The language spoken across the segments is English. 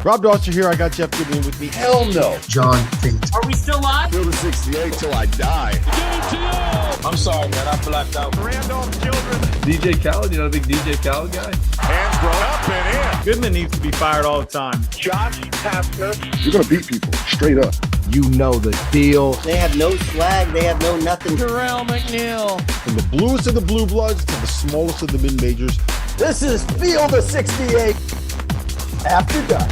Rob Dawson here. I got Jeff Goodman with me. Hell no. John Fate. Are we still live? Field of 68 till I die. Give it to you. I'm sorry, man. I blacked out. Randolph Children. DJ Khaled, you know the big DJ Khaled guy? Hands thrown up and in. Goodman needs to be fired all the time. Josh Pastner. You're going to beat people straight up. You know the deal. They have no swag. They have no nothing. Terrell McNeil. From the bluest of the blue bloods to the smallest of the mid-majors. This is Field of 68 After Dark.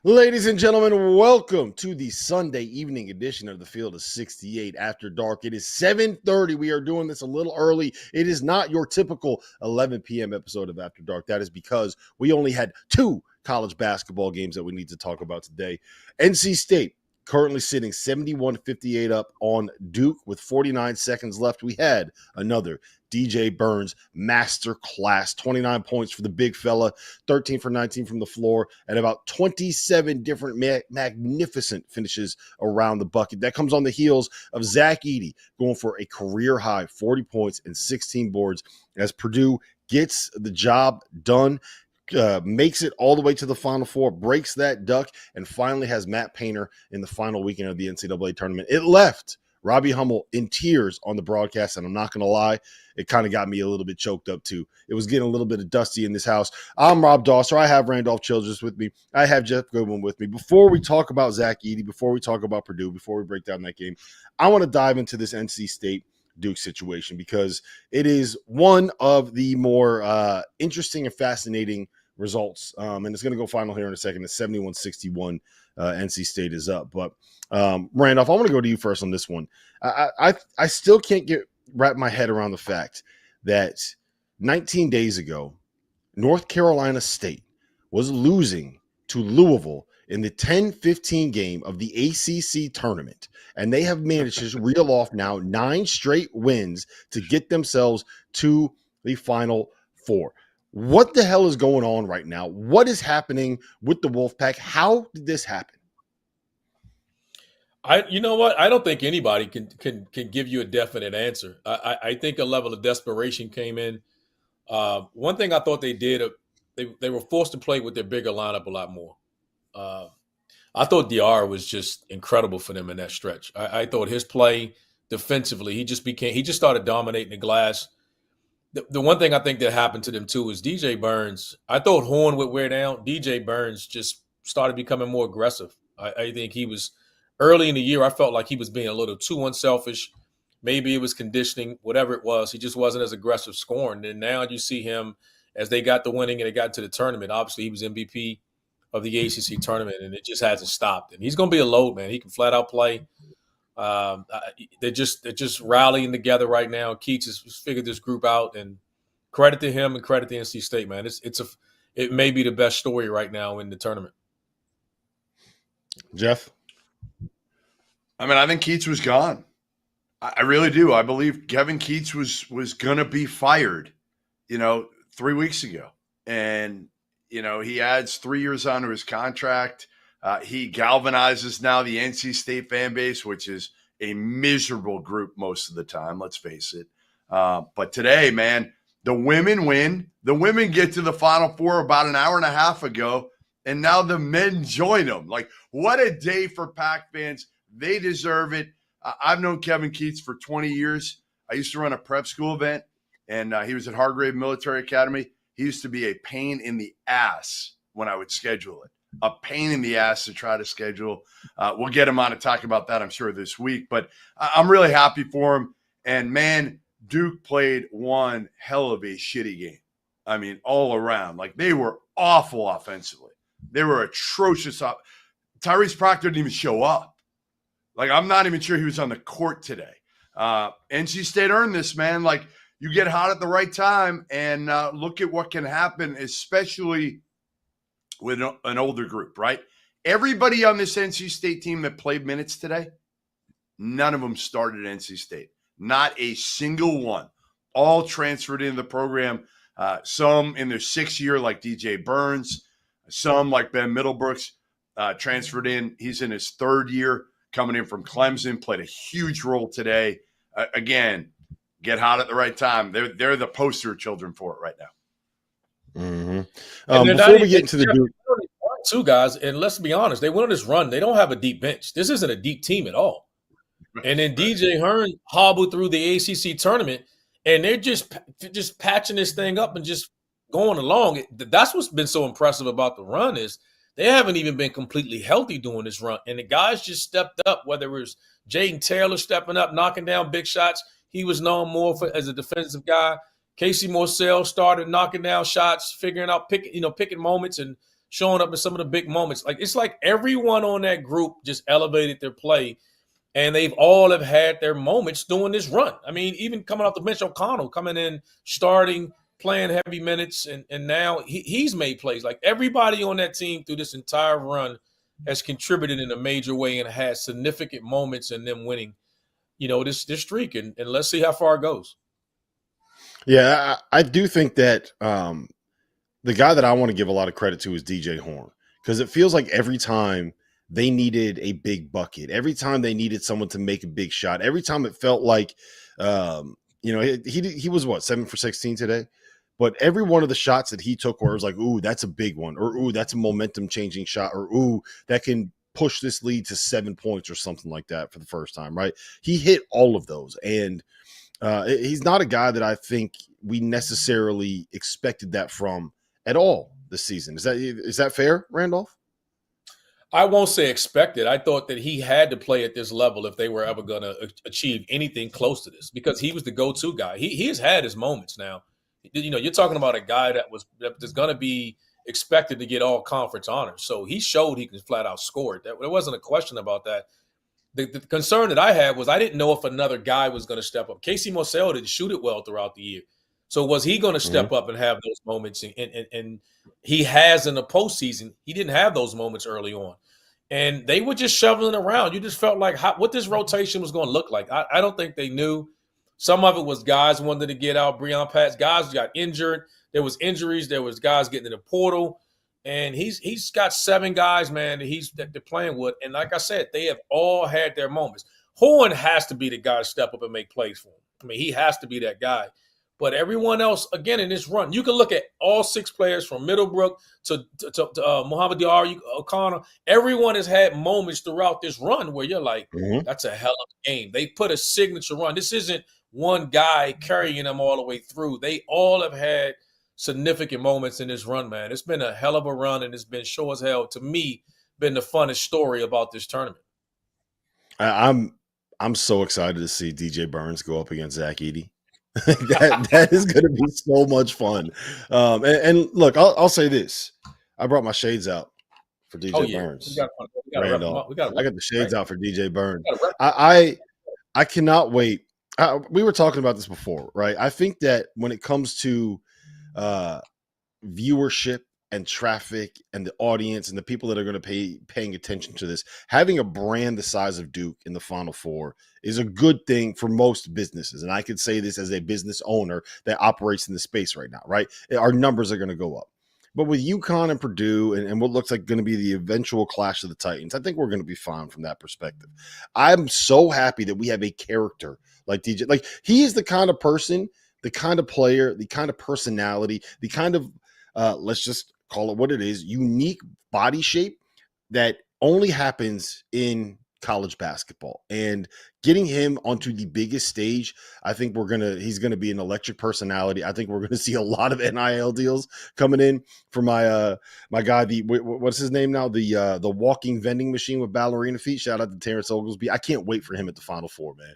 Ladies and gentlemen, welcome to the Sunday evening edition of the Field of 68 After Dark. It is 7:30. We are doing this a little early. It is not your typical 11 p.m. episode of After Dark. That is because we only had two college basketball games that we need to talk about today. NC State currently sitting 71-58 up on Duke with 49 seconds left. We had another DJ Burns master class, 29 points for the big fella, 13 for 19 from the floor, and about 27 different magnificent finishes around the bucket. That comes on the heels of Zach Edey going for a career high 40 points and 16 boards as Purdue gets the job done. Makes it all the way to the Final Four, breaks that duck, and finally has Matt Painter in the final weekend of the NCAA tournament. It left Robbie Hummel in tears on the broadcast, and I'm not going to lie, it kind of got me a little bit choked up too. It was getting a little bit of dusty in this house. I'm Rob Dawson. I have Randolph Childress with me. I have Jeff Goodman with me. Before we talk about Zach Edey, before we talk about Purdue, before we break down that game, I want to dive into this NC State Duke situation because it is one of the more interesting and fascinating results. And it's going to go final here in a second. It's 71-61. NC State is up. But Randolph, I want to go to you first on this one. I still can't wrap my head around the fact that 19 days ago, North Carolina State was losing to Louisville in the 10-15 game of the ACC tournament, and they have managed to reel off now 9 straight wins to get themselves to the Final Four. What the hell is going on right now? What is happening with the Wolfpack? How did this happen? You know what? I don't think anybody can give you a definite answer. I think a level of desperation came in. One thing I thought they did, they were forced to play with their bigger lineup a lot more. I thought DR was just incredible for them in that stretch. I thought his play defensively, he just started dominating the glass. The one thing I think that happened to them too is DJ Burns. I thought Horn would wear down. DJ Burns just started becoming more aggressive. I think he was early in the year. I felt like he was being a little too unselfish. Maybe it was conditioning, whatever it was. He just wasn't as aggressive scoring. And now you see him as they got the winning and they got to the tournament. Obviously, he was MVP of the ACC tournament, and it just hasn't stopped. And he's going to be a load, man. He can flat out play. They're just rallying together right now. Keats has figured this group out, and credit to him and credit to NC State, man. It may be the best story right now in the tournament. Jeff? I mean, I think Keats was gone. I really do. I believe Kevin Keats was going to be fired, 3 weeks ago. And, he adds 3 years onto his contract. He galvanizes now the NC State fan base, which is a miserable group most of the time, let's face it. But today, man, the women win. The women get to the Final Four about an hour and a half ago, and now the men join them. Like, what a day for Pac fans. They deserve it. I've known Kevin Keats for 20 years. I used to run a prep school event, and he was at Hargrave Military Academy. He used to be a pain in the ass when I would schedule it. A pain in the ass to try to schedule. We'll get him on to talk about that, I'm sure, this week. But I'm really happy for him. And, man, Duke played one hell of a shitty game. I mean, all around. Like, they were awful offensively. They were atrocious. Tyrese Proctor didn't even show up. Like, I'm not even sure he was on the court today. NC State earned this, man. Like, you get hot at the right time, and look at what can happen, especially with an older group, right? Everybody on this NC State team that played minutes today, none of them started at NC State. Not a single one. All transferred into the program. Some in their 6th year, like DJ Burns. Some, like Ben Middlebrooks, transferred in. He's in his 3rd year, coming in from Clemson, played a huge role today. Again, get hot at the right time. They're the poster children for it right now. Mm-hmm. And they're not Before we even get into the Duke, two guys, and let's be honest, they went on this run. They don't have a deep bench. This isn't a deep team at all. And then DJ Hearn hobbled through the ACC tournament, and they're just patching this thing up and just going along. That's what's been so impressive about the run is they haven't even been completely healthy doing this run. And the guys just stepped up, whether it was Jaden Taylor stepping up, knocking down big shots. He was known more as a defensive guy. Casey Morsell started knocking down shots, figuring out picking moments and showing up in some of the big moments. Like it's like everyone on that group just elevated their play. And they've all have had their moments doing this run. I mean, even coming off the bench, O'Connell coming in, starting, playing heavy minutes, and now he's made plays. Like everybody on that team through this entire run has contributed in a major way and has significant moments in them winning, this streak. And let's see how far it goes. Yeah, I do think that the guy that I want to give a lot of credit to is DJ Horn, because it feels like every time they needed a big bucket, every time they needed someone to make a big shot, every time it felt like, he was 7 for 16 today, but every one of the shots that he took where it was like, ooh, that's a big one, or ooh, that's a momentum changing shot, or ooh, that can push this lead to 7 points or something like that for the first time, right? He hit all of those. And he's not a guy that I think we necessarily expected that from at all this season. Is that fair, Randolph? I won't say expected. I thought that he had to play at this level if they were ever going to achieve anything close to this, because he was the go-to guy. He has had his moments now. You're talking about a guy that's going to be expected to get all conference honors. So he showed he can flat out score it. There wasn't a question about that. The concern that I had was I didn't know if another guy was going to step up. Casey Morsell didn't shoot it well throughout the year. So was he going to step up and have those moments? And he has in the postseason. He didn't have those moments early on. And they were just shoveling around. You just felt like what this rotation was going to look like. I don't think they knew. Some of it was guys wanted to get out. Breon Patz, guys got injured. There was injuries. There was guys getting in the portal. And he's got 7 guys, man, that they're playing with. And like I said, they have all had their moments. Horn has to be the guy to step up and make plays for him. I mean, he has to be that guy. But everyone else, again, in this run, you can look at all 6 players from Middlebrook to Muhammad Diarra, O'Connor. Everyone has had moments throughout this run where you're like, that's a hell of a game. They put a signature run. This isn't one guy carrying them all the way through. They all have had significant moments in this run, man. It's been a hell of a run, and it's been sure as hell, to me, been the funnest story about this tournament. I'm so excited to see DJ Burns go up against Zach Edey. that is going to be so much fun. And look, I'll say this: I brought my shades out for DJ Burns. Randolph. I got the shades out for DJ Burns. I cannot wait. We were talking about this before, right? I think that when it comes to viewership and traffic and the audience and the people that are going to paying attention to this, having a brand the size of Duke in the Final Four is a good thing for most businesses. And I could say this as a business owner that operates in the space right now, right? Our numbers are going to go up. But with UConn and Purdue and what looks like going to be the eventual clash of the Titans, I think we're going to be fine from that perspective. I'm so happy that we have a character like DJ. Like, he is the kind of person, the kind of player, the kind of personality, the kind of, let's just call it what it is, unique body shape that only happens in college basketball. And getting him onto the biggest stage, I think he's going to be an electric personality. I think we're going to see a lot of NIL deals coming in for my guy, what's his name now? The walking vending machine with ballerina feet. Shout out to Terrence Oglesby. I can't wait for him at the Final Four, man.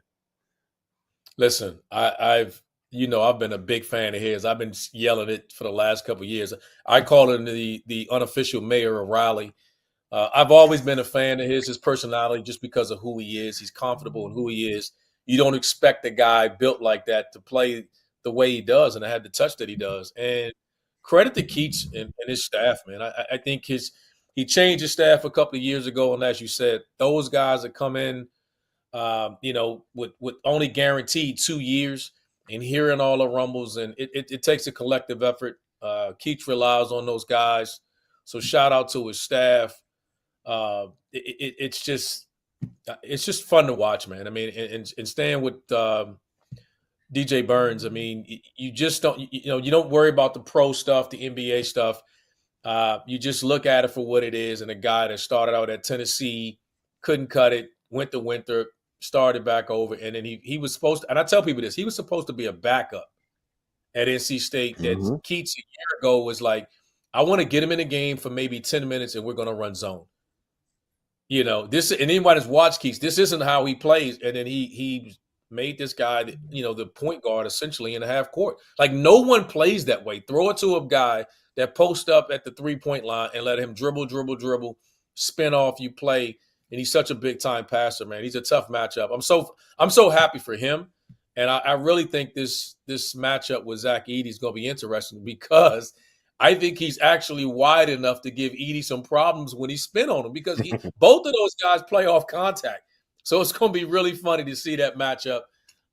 Listen, I've been a big fan of his. I've been yelling it for the last couple of years. I call him the unofficial mayor of Raleigh. I've always been a fan of his personality, just because of who he is. He's comfortable in who he is. You don't expect a guy built like that to play the way he does and to have the touch that he does. And credit to Keats and his staff, man. I think he changed his staff a couple of years ago. And as you said, those guys that come in, with only guaranteed 2 years and hearing all the rumbles, and it takes a collective effort. Keats relies on those guys. So shout out to his staff. It's just fun to watch, man. I mean, and staying with DJ Burns. I mean, you just don't, you don't worry about the pro stuff, the NBA stuff. You just look at it for what it is. And a guy that started out at Tennessee, couldn't cut it, went to Winter, started back over. And then he was supposed to, and I tell people this, he was supposed to be a backup at NC State. That Keats a year ago was like, I want to get him in a game for maybe 10 minutes and we're going to run zone. This, and anybody that's watched Keats, this isn't how he plays. And then he made this guy, the point guard essentially in the half court. Like, no one plays that way. Throw it to a guy that post up at the 3-point line and let him dribble, spin off, you play. And he's such a big time passer, man. He's a tough matchup. I'm so happy for him. And I really think this matchup with Zach Edey is going to be interesting because I think he's actually wide enough to give Edey some problems when he spin on him because both of those guys play off contact. So it's going to be really funny to see that matchup.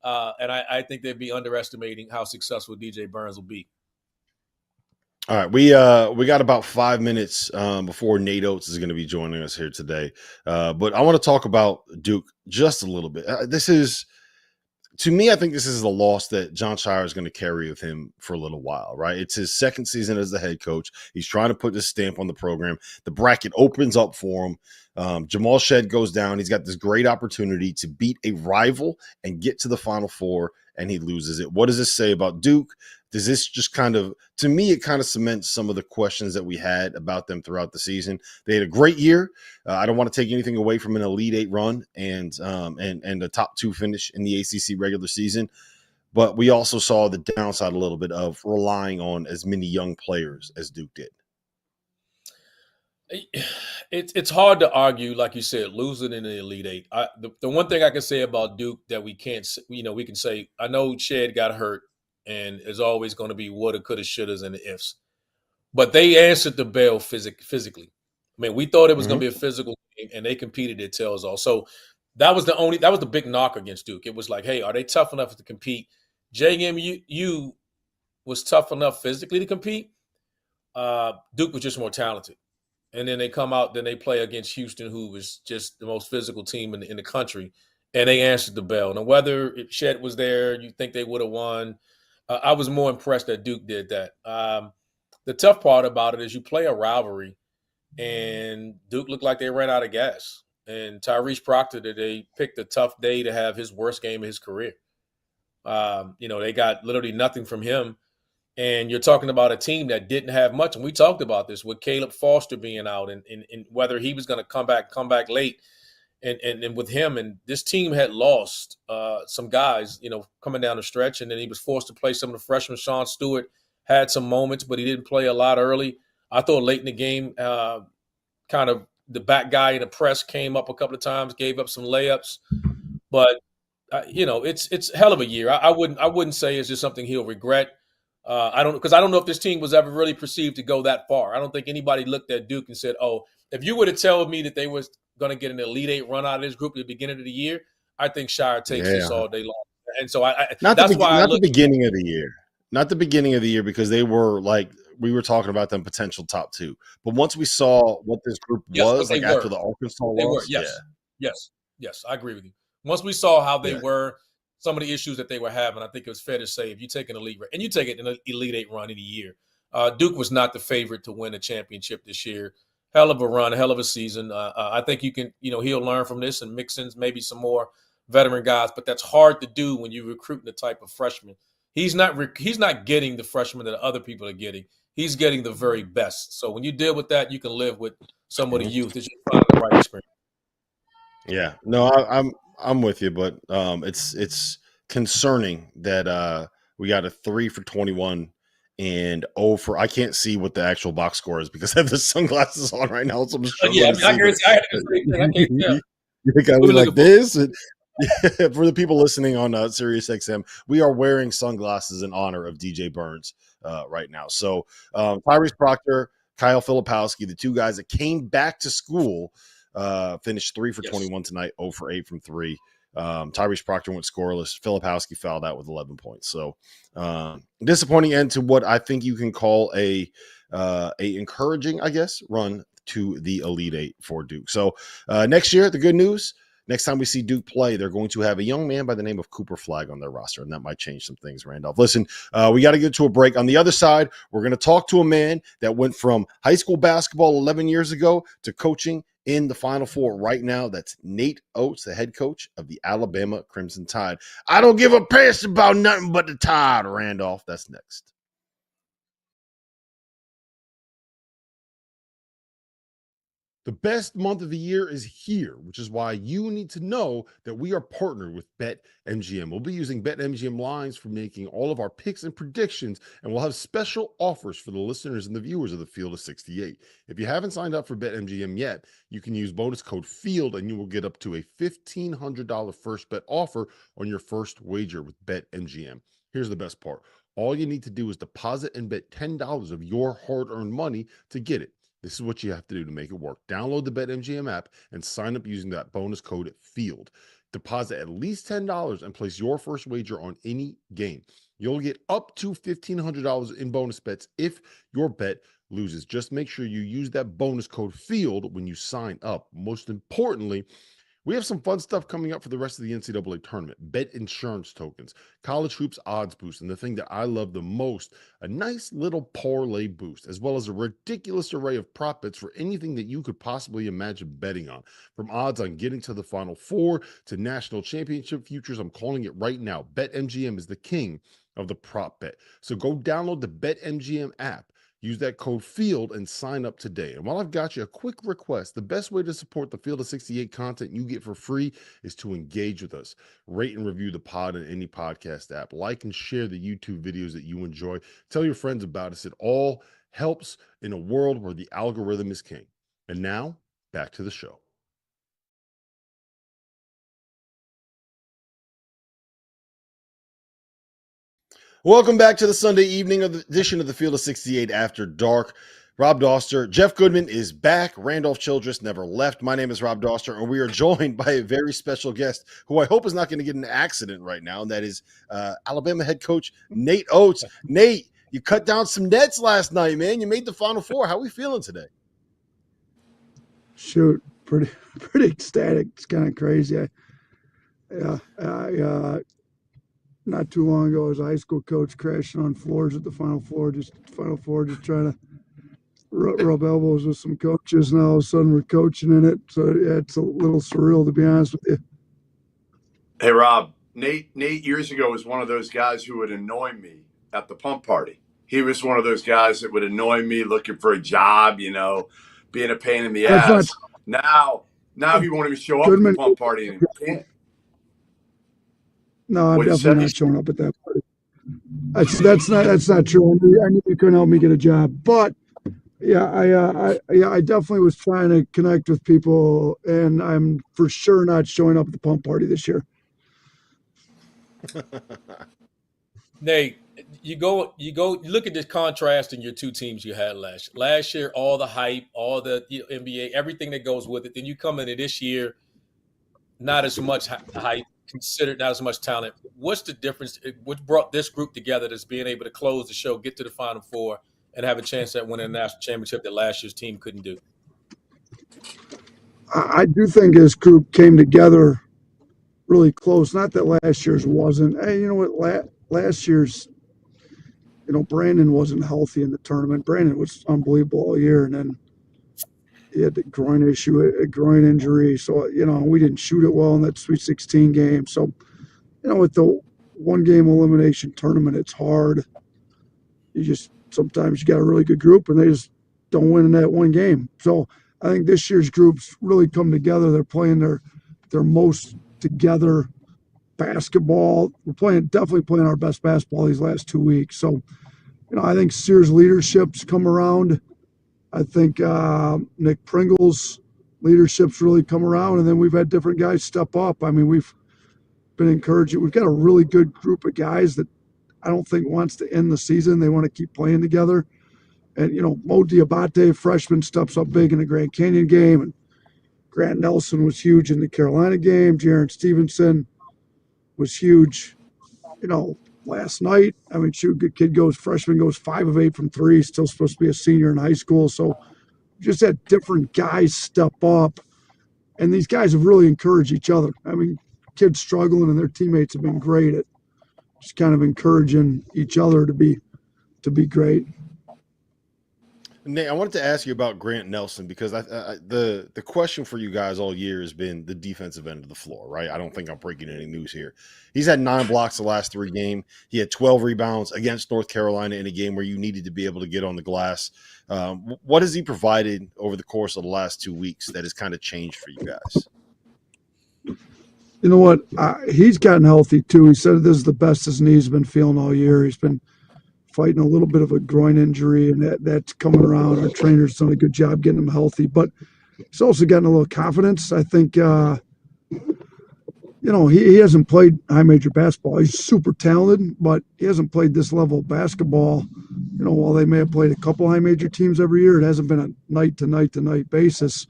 And I think they'd be underestimating how successful DJ Burns will be. All right, we got about 5 minutes before Nate Oats is going to be joining us here today. But I want to talk about Duke just a little bit. To me, I think this is the loss that John Shire is going to carry with him for a little while, right? It's his second season as the head coach. He's trying to put his stamp on the program. The bracket opens up for him. Jamal Shed goes down. He's got this great opportunity to beat a rival and get to the Final Four, and he loses it. What does this say about Duke? Does this just to me, it kind of cements some of the questions that we had about them throughout the season. They had a great year. I don't want to take anything away from an Elite Eight run and a top 2 finish in the ACC regular season, but we also saw the downside a little bit of relying on as many young players as Duke did. It's hard to argue, like you said, losing in the Elite Eight. The one thing I can say about Duke that we can't, we can say, I know Shed got hurt. And there's always going to be woulda, coulda, shouldas, and the ifs. But they answered the bell physically. I mean, we thought it was going to be a physical game, and they competed their tails off. So that was the big knock against Duke. It was like, hey, are they tough enough to compete? JMU was tough enough physically to compete. Duke was just more talented. And then they come out, then they play against Houston, who was just the most physical team in the country, and they answered the bell. Now, whether if Shed was there, you think they would have won. I was more impressed that Duke did that. The tough part about it is you play a rivalry, and Duke looked like they ran out of gas. And Tyrese Proctor, they picked a tough day to have his worst game of his career. They got literally nothing from him. And you're talking about a team that didn't have much. And we talked about this with Caleb Foster being out and whether he was going to come back late. And with him, and this team had lost some guys, coming down the stretch, and then he was forced to play some of the freshmen. Sean Stewart had some moments, but he didn't play a lot early. I thought late in the game, kind of the back guy in the press came up a couple of times, gave up some layups. But it's a hell of a year. I wouldn't say it's just something he'll regret. I don't know if this team was ever really perceived to go that far. I don't think anybody looked at Duke and said, "Oh, if you were to tell me that they was going to get an Elite Eight run out of this group at the beginning of the year, I think Shire takes this all day long." And so not the beginning of the year, not the beginning of the year, because they were like, we were talking about them potential top 2. But once we saw what this group was like after the Arkansas loss, yes, I agree with you. Once we saw how they were, some of the issues that they were having, I think it was fair to say if you take an Elite and you take an Elite Eight run in a year, Duke was not the favorite to win a championship this year. Hell of a run, hell of a season. I think you can, he'll learn from this and mix in maybe some more veteran guys, but that's hard to do when you're recruiting the type of freshman. He's not getting the freshmen that other people are getting. He's getting the very best. So when you deal with that, you can live with some of the youth. It's just finding the right experience. Yeah, no, I'm with you, but it's concerning that we got a 3 for 21 and I can't see what the actual box score is because I have the sunglasses on right now. So I'm struggling to see. I can't tell. You got me like this. And, for the people listening on Sirius XM, we are wearing sunglasses in honor of DJ Burns right now. So Tyrese Proctor, Kyle Filipowski, the two guys that came back to school, finished 3 for 21 tonight, 0 for 8 from 3. Tyrese Proctor went scoreless. Filipowski fouled out with 11 points. So disappointing end to what I think you can call a encouraging, I guess, run to the Elite Eight for Duke. So next year, the good news, Next time we see Duke play, they're going to have a young man by the name of Cooper Flagg on their roster, and that might change some things, Randolph. Listen, we got to get to a break. On the other side, we're going to talk to a man that went from high school basketball 11 years ago to coaching in the Final Four right now. That's Nate Oats, the head coach of the Alabama Crimson Tide. I don't give a piss about nothing but the Tide, Randolph. That's next. The best month of the year is here, which is why you need to know that we are partnered with BetMGM. We'll be using BetMGM lines for making all of our picks and predictions, and we'll have special offers for the listeners and the viewers of the Field of 68. If you haven't signed up for BetMGM yet, you can use bonus code FIELD, and you will get up to a $1,500 first bet offer on your first wager with BetMGM. Here's the best part. All you need to do is deposit and bet $10 of your hard-earned money to get it. This is what you have to do to make it work. Download the BetMGM app and sign up using that bonus code FIELD. Deposit at least $10 and place your first wager on any game. You'll get up to $1,500 in bonus bets if your bet loses. Just make sure you use that bonus code FIELD when you sign up. Most importantly, we have some fun stuff coming up for the rest of the NCAA tournament. Bet insurance tokens, college hoops odds boost, and the thing that I love the most, a nice little parlay boost, as well as a ridiculous array of prop bets for anything that you could possibly imagine betting on. From odds on getting to the Final Four to national championship futures, I'm calling it right now. BetMGM is the king of the prop bet. So go download the BetMGM app. Use that code FIELD and sign up today. And while I've got you, a quick request. The best way to support the Field of 68 content you get for free is to engage with us. Rate and review the pod in any podcast app. Like and share the YouTube videos that you enjoy. Tell your friends about us. It all helps in a world where the algorithm is king. And now, back to the show. Welcome back to the Sunday evening edition of the Field of 68 After Dark. Rob Doster, Jeff Goodman is back. Randolph Childress never left. My name is Rob Doster, and we are joined by a very special guest who I hope is not going to get in an accident right now, and that is Alabama head coach Nate Oats. Nate, you cut down some nets last night, man. You made the Final Four. How are we feeling today? Shoot, pretty ecstatic. It's kind of crazy. Not too long ago, as a high school coach, crashing on floors at the Final Four, just trying to rub elbows with some coaches. Now all of a sudden we're coaching in it, so yeah, it's a little surreal, to be honest with you. Hey, Rob, Nate years ago was one of those guys who would annoy me at the pump party. He was one of those guys that would annoy me looking for a job, being a pain in the ass. Now he won't even show up at the pump party and he can't. No, I'm definitely not showing up at that party. That's not true. I knew you couldn't help me get a job, but yeah, I definitely was trying to connect with people, and I'm for sure not showing up at the pump party this year. Nate, you look at this contrast in your two teams you had last year, all the hype, all the NBA, everything that goes with it. Then you come into this year, not as much hype, considered not as much talent. What's the difference? What brought this group together that's being able to close the show, get to the Final Four, and have a chance at winning a national championship that last year's team couldn't do? I do think this group came together really close. Not that last year's wasn't. Hey, you know what? Last year's, Brandon wasn't healthy in the tournament. Brandon was unbelievable all year, and then he had the groin issue, a groin injury. So, we didn't shoot it well in that Sweet 16 game. So, with the one-game elimination tournament, it's hard. Sometimes you got a really good group, and they just don't win in that one game. So I think this year's group's really come together. They're playing their most together basketball. We're definitely playing our best basketball these last 2 weeks. So, I think Sears' leadership's come around. I think Nick Pringle's leadership's really come around, and then we've had different guys step up. I mean, we've been encouraging. We've got a really good group of guys that I don't think wants to end the season. They want to keep playing together. And, Mo Diabate, freshman, steps up big in the Grand Canyon game, and Grant Nelson was huge in the Carolina game. Jaron Stevenson was huge, last night. I mean, good kid freshman goes 5 of 8 from 3, still supposed to be a senior in high school. So just had different guys step up And these guys have really encouraged each other. I mean, kids struggling and their teammates have been great at just kind of encouraging each other to be great. Nate, I wanted to ask you about Grant Nelson because the question for you guys all year has been the defensive end of the floor, right? I don't think I'm breaking any news here. He's had 9 blocks the last 3 games. He had 12 rebounds against North Carolina in a game where you needed to be able to get on the glass. What has he provided over the course of the last 2 weeks that has kind of changed for you guys? You know what? He's gotten healthy too. He said this is the best his knee's been feeling all year. He's been fighting a little bit of a groin injury, and that's coming around. Our trainer's done a good job getting him healthy, but he's also gotten a little confidence. I think, he hasn't played high major basketball. He's super talented, but he hasn't played this level of basketball. While they may have played a couple high major teams every year, it hasn't been a night to night to night basis.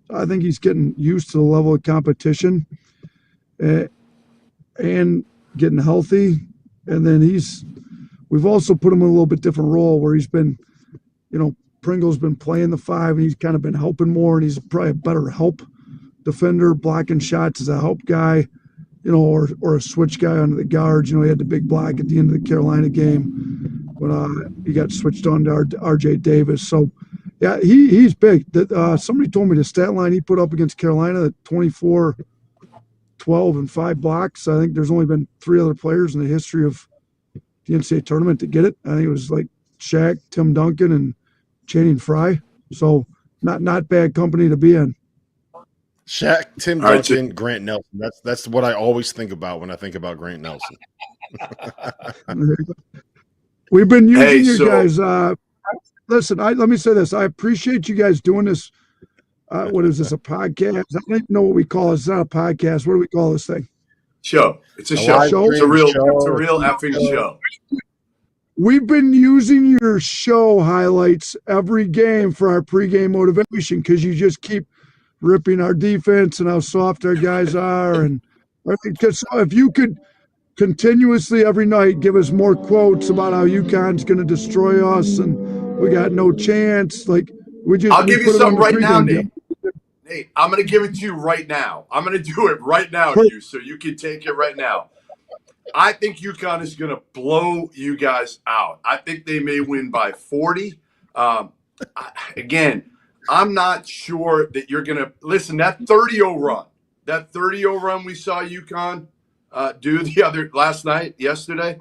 I think he's getting used to the level of competition and getting healthy. And then we've also put him in a little bit different role where he's been, Pringle's been playing the 5 and he's kind of been helping more, and he's probably a better help defender, blocking shots as a help guy, or a switch guy under the guards. He had the big block at the end of the Carolina game when he got switched on to RJ Davis. So, yeah, he's big. Somebody told me the stat line he put up against Carolina, that 24, 12, and 5 blocks. I think there's only been 3 other players in the history of the NCAA tournament to get it. I think it was like Shaq, Tim Duncan, and Channing Frye. So not bad company to be in. Shaq, Tim Duncan, Grant Nelson. That's what I always think about when I think about Grant Nelson. We've been using you guys. Listen, let me say this. I appreciate you guys doing this. What is this, a podcast? I don't even know what we call it. It's not a podcast. What do we call this thing? Show. It's a show. It's a real effing show. We've been using your show highlights every game for our pregame motivation because you just keep ripping our defense and how soft our guys are. And because if you could continuously every night give us more quotes about how UConn's going to destroy us and we got no chance, I'll give you something right now, Nate. Nate, I'm going to give it to you right now. I'm going to do it right now to you so you can take it right now. I think UConn is going to blow you guys out. I think they may win by 40. Again, I'm not sure that you're going to – listen, that 30-0 run we saw UConn do yesterday,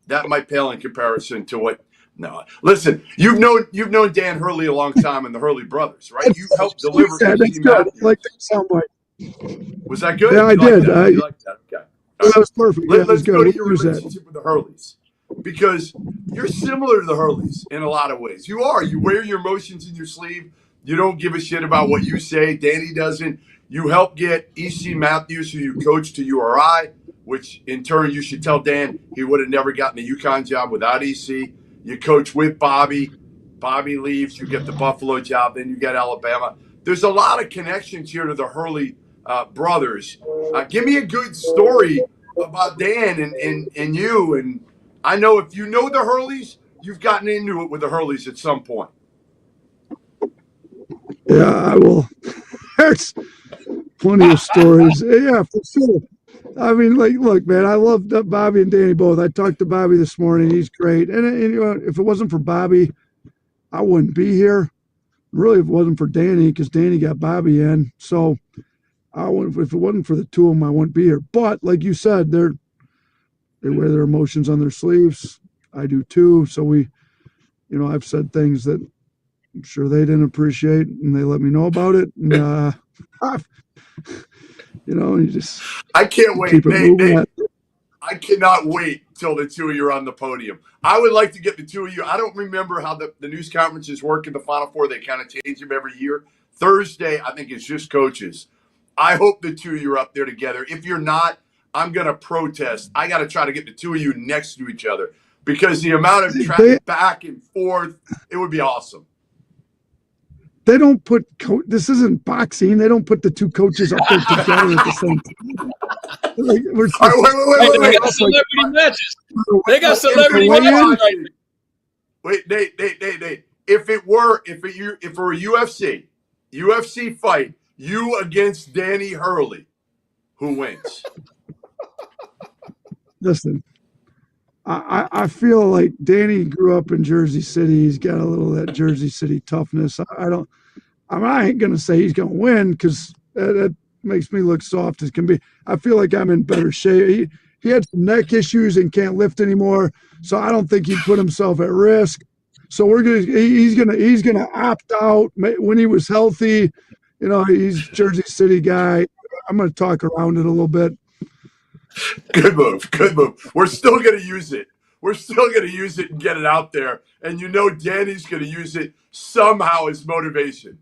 that might pale in comparison to what – no. Listen, you've known Dan Hurley a long time and the Hurley brothers, right? You helped deliver – like that sound like. Was that good? Yeah, I did. You liked that? Okay. That was perfect. Let's go to your relationship with the Hurleys, because you're similar to the Hurleys in a lot of ways. You are. You wear your emotions in your sleeve. You don't give a shit about what you say. Danny doesn't. You help get E.C. Matthews, who you coach, to URI, which in turn you should tell Dan he would have never gotten the UConn job without E.C. You coach with Bobby. Bobby leaves. You get the Buffalo job. Then you get Alabama. There's a lot of connections here to the Hurley brothers. Give me a good story about Dan and you. And I know if you know the Hurleys, you've gotten into it with the Hurleys at some point. Yeah, I will. There's plenty of stories. Yeah, for sure. I mean, look, man, I love Bobby and Danny both. I talked to Bobby this morning. He's great. And if it wasn't for Bobby, I wouldn't be here. Really, if it wasn't for Danny, because Danny got Bobby in. So, if it wasn't for the two of them, I wouldn't be here. But like you said, they wear their emotions on their sleeves. I do too. So I've said things that I'm sure they didn't appreciate, and they let me know about it. And you just I can't wait. keep it moving. I cannot wait till the two of you are on the podium. I would like to get the two of you. I don't remember how the news conferences work in the Final Four. They kind of change them every year. Thursday, I think it's just coaches. I hope the two of you are up there together. If you're not, I'm going to protest. I got to try to get the two of you next to each other because the amount of traffic back and forth, it would be awesome. They don't put this isn't boxing. They don't put the two coaches up there together at the same time. Wait. They got celebrity matches. They got celebrity matches. Wait, Nate. If it were a UFC fight, You against Danny Hurley. Who wins? Listen, I feel like Danny grew up in Jersey City. He's got a little of that Jersey City toughness. I ain't going to say he's going to win because that makes me look soft as can be. I feel like I'm in better shape. He had some neck issues and can't lift anymore, so I don't think he'd put himself at risk. So he's gonna opt out when he was healthy. You know, he's a Jersey City guy. I'm gonna talk around it a little bit. Good move. Good move. We're still going to use it. We're still going to use it and get it out there. And you know Danny's going to use it somehow as motivation.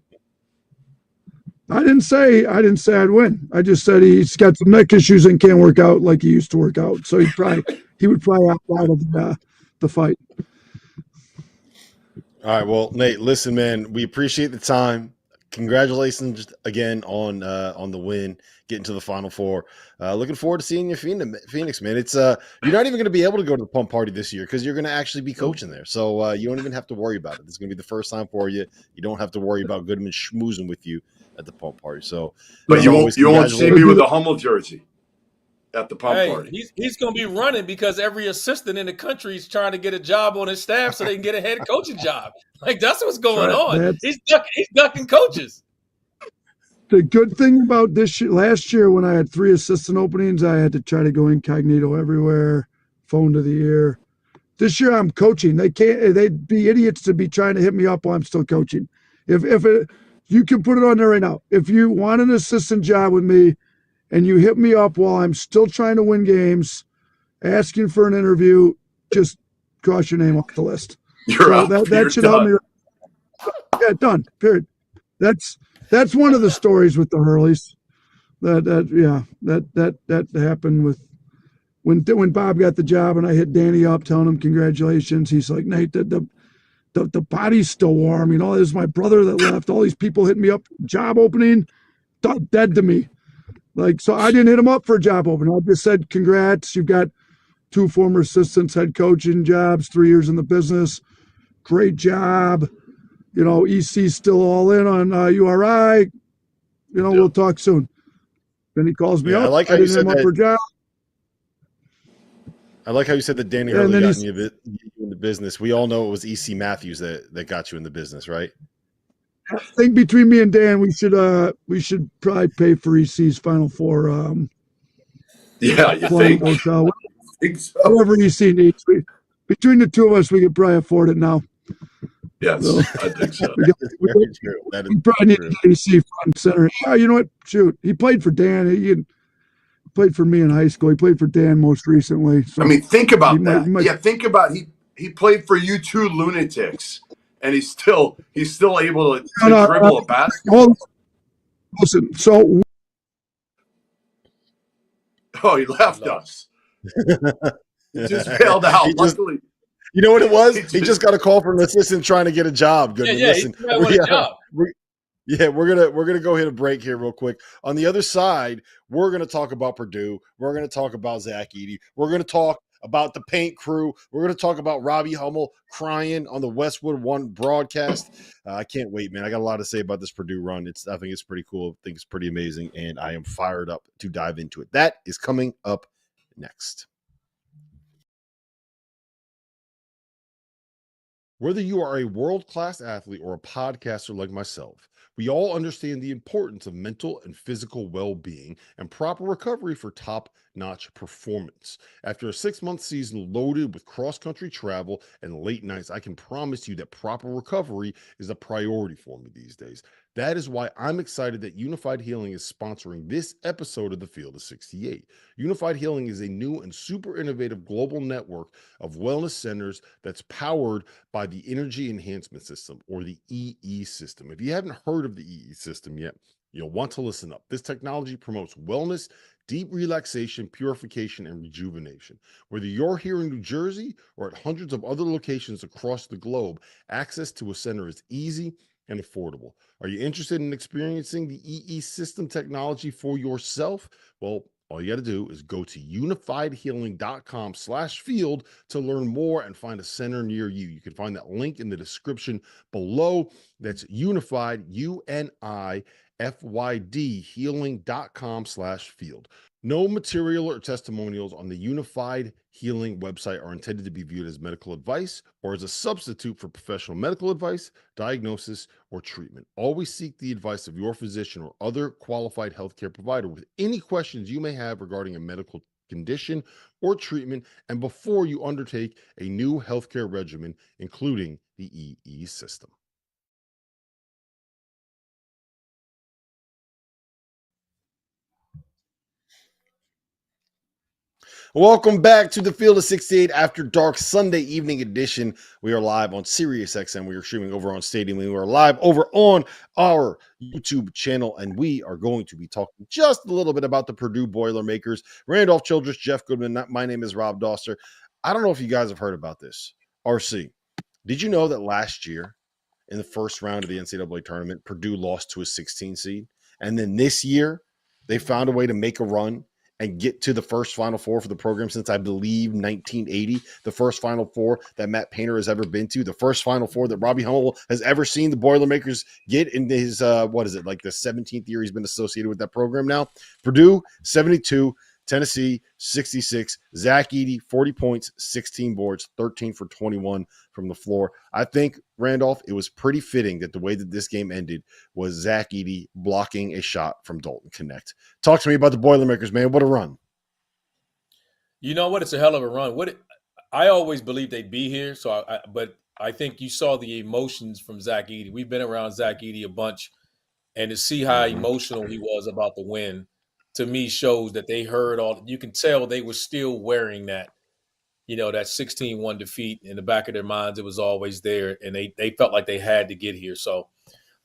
I didn't say I'd win. I just said he's got some neck issues and can't work out like he used to work out. So he would probably opt out of the fight. All right. Well, Nate, listen, man, we appreciate the time. Congratulations again on the win, getting to the Final Four. Looking forward to seeing you in Phoenix, man. It's you're not even going to be able to go to the pump party this year because you're going to actually be coaching there. So you don't even have to worry about it. It's going to be the first time for you. You don't have to worry about Goodman schmoozing with you at the pump party. So, but you won't see me with a Hummel jersey at the pump party. He's going to be running because every assistant in the country is trying to get a job on his staff so they can get a head coaching job. Like, that's what's going on. He's ducking coaches. The good thing about last year when I had 3 assistant openings, I had to try to go incognito everywhere, phone to the ear. This year I'm coaching. They'd be idiots to be trying to hit me up while I'm still coaching. You can put it on there right now. If you want an assistant job with me and you hit me up while I'm still trying to win games, asking for an interview, just cross your name off the list. That should help me. Yeah, done. Period. That's one of the stories with the Hurleys. That happened with when Bob got the job and I hit Danny up telling him congratulations. He's like, Nate, the body's still warm. You know, this is my brother that left. All these people hitting me up, job opening, dead to me. Like, so I didn't hit him up for a job opening. I just said, congrats. You've got 2 former assistants, head coaching jobs, 3 years in the business. Great job. You know, EC's still all in on URI. You know, we'll talk soon. Then he calls me up. I like how you said that. For a job. I like how you said that Danny Hurley got you in the business. We all know it was EC Matthews that got you in the business, right? I think between me and Dan, we should probably pay for EC's Final Four. Yeah, you think? Hotel. I think so. Whatever EC needs. Between the 2 of us, we could probably afford it now. Yes, so, I think so. We probably need to get EC front center. Yeah, you know what? Shoot, he played for Dan. He played for me in high school. He played for Dan most recently. So I mean, think about that. Think about he played for you 2 lunatics, and he's still able to dribble a basketball. Listen, so he left us. He just bailed out. Luckily. You know what it was? He just got a call from an assistant trying to get a job. Goodman. Listen, a job. We're gonna go hit a break here real quick. On the other side, we're gonna talk about Purdue. We're gonna talk about Zach Edey. We're gonna talk about the paint crew. We're gonna talk about Robbie Hummel crying on the Westwood One broadcast. I can't wait, man. I got a lot to say about this Purdue run. I think it's pretty cool. I think it's pretty amazing, and I am fired up to dive into it. That is coming up next. Whether you are a world-class athlete or a podcaster like myself, we all understand the importance of mental and physical well-being and proper recovery for top-notch performance. After a 6-month season loaded with cross-country travel and late nights, I can promise you that proper recovery is a priority for me these days. That is why I'm excited that Unified Healing is sponsoring this episode of The Field of 68. Unified Healing is a new and super innovative global network of wellness centers that's powered by the Energy Enhancement System, or the EE system. If you haven't heard of the EE system yet, you'll want to listen up. This technology promotes wellness, deep relaxation, purification, and rejuvenation. Whether you're here in New Jersey or at hundreds of other locations across the globe, access to a center is easy and affordable. Are you interested in experiencing the EE system technology for yourself? Well, all you got to do is go to unifiedhealing.com/field to learn more and find a center near you. You can find that link in the description below. That's Unified, UNIFIED, fydhealing.com/field. No material or testimonials on the Unified Healing website are intended to be viewed as medical advice or as a substitute for professional medical advice, diagnosis, or treatment. Always seek the advice of your physician or other qualified healthcare provider with any questions you may have regarding a medical condition or treatment and before you undertake a new healthcare regimen, including the EE system. Welcome back to the Field of 68 After Dark Sunday evening edition. We are live on SiriusXM. We are streaming over on Stadium. We are live over on our YouTube channel, and we are going to be talking just a little bit about the Purdue Boilermakers. Randolph Childress, Jeff Goodman. My name is Rob Doster. I don't know if you guys have heard about this. RC, did you know that last year in the first round of the NCAA tournament, Purdue lost to a 16 seed? And then this year, they found a way to make a run and get to the first Final Four for the program since, I believe, 1980, the first Final Four that Matt Painter has ever been to, the first Final Four that Robbie Hummel has ever seen the Boilermakers get in his, the 17th year he's been associated with that program now. Purdue, 72, Tennessee, 66, Zach Edey, 40 points, 16 boards, 13 for 21 from the floor. I think, Randolph, it was pretty fitting that the way that this game ended was Zach Edey blocking a shot from Dalton Connect. Talk to me about the Boilermakers, man. What a run. You know what? It's a hell of a run. I always believed they'd be here, but I think you saw the emotions from Zach Edey. We've been around Zach Edey a bunch, and to see how emotional he was about the win, to me, shows that they heard all. You can tell they were still wearing that, that 16-1 defeat in the back of their minds. It was always there, and they felt like they had to get here. So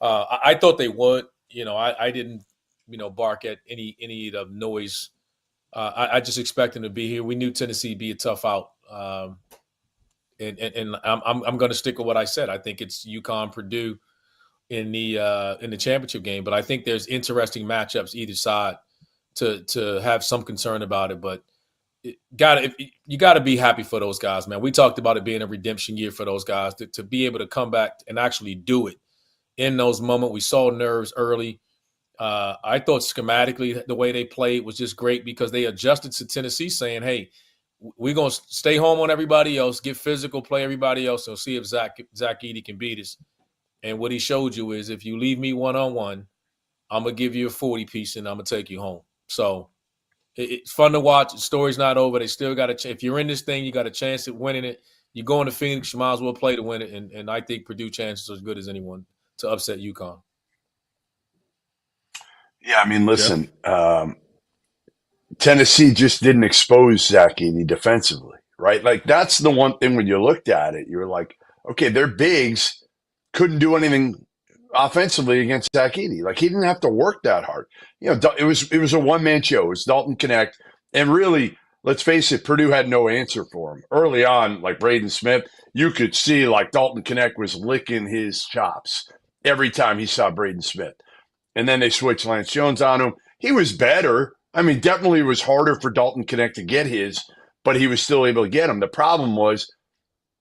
I thought they would. I didn't, bark at any of the noise. I just expect them to be here. We knew Tennessee would be a tough out, and I'm going to stick with what I said. I think it's UConn, Purdue in the championship game, but I think there's interesting matchups either side to have some concern about it. But you got to be happy for those guys, man. We talked about it being a redemption year for those guys to be able to come back and actually do it in those moments. We saw nerves early. I thought schematically the way they played was just great because they adjusted to Tennessee saying, hey, we're going to stay home on everybody else, get physical, play everybody else, and see if Zach Edey can beat us. And what he showed you is if you leave me one-on-one, I'm going to give you a 40-piece and I'm going to take you home. So it's fun to watch. The story's not over. They still got if you're in this thing, you got a chance at winning it. You're going to Phoenix, you might as well play to win it. And I think Purdue chances are as good as anyone to upset UConn. Yeah, I mean, listen, Tennessee just didn't expose Zach Edey defensively, right? Like, that's the one thing when you looked at it, you were like, okay, their bigs couldn't do anything offensively against Zach Edey. Like, he didn't have to work that hard. It was a one-man show. It was Dalton Connect. And really, let's face it, Purdue had no answer for him. Early on, like Braden Smith, you could see like Dalton Connect was licking his chops every time he saw Braden Smith. And then they switched Lance Jones on him. He was better. I mean, definitely it was harder for Dalton Connect to get his, but he was still able to get him. The problem was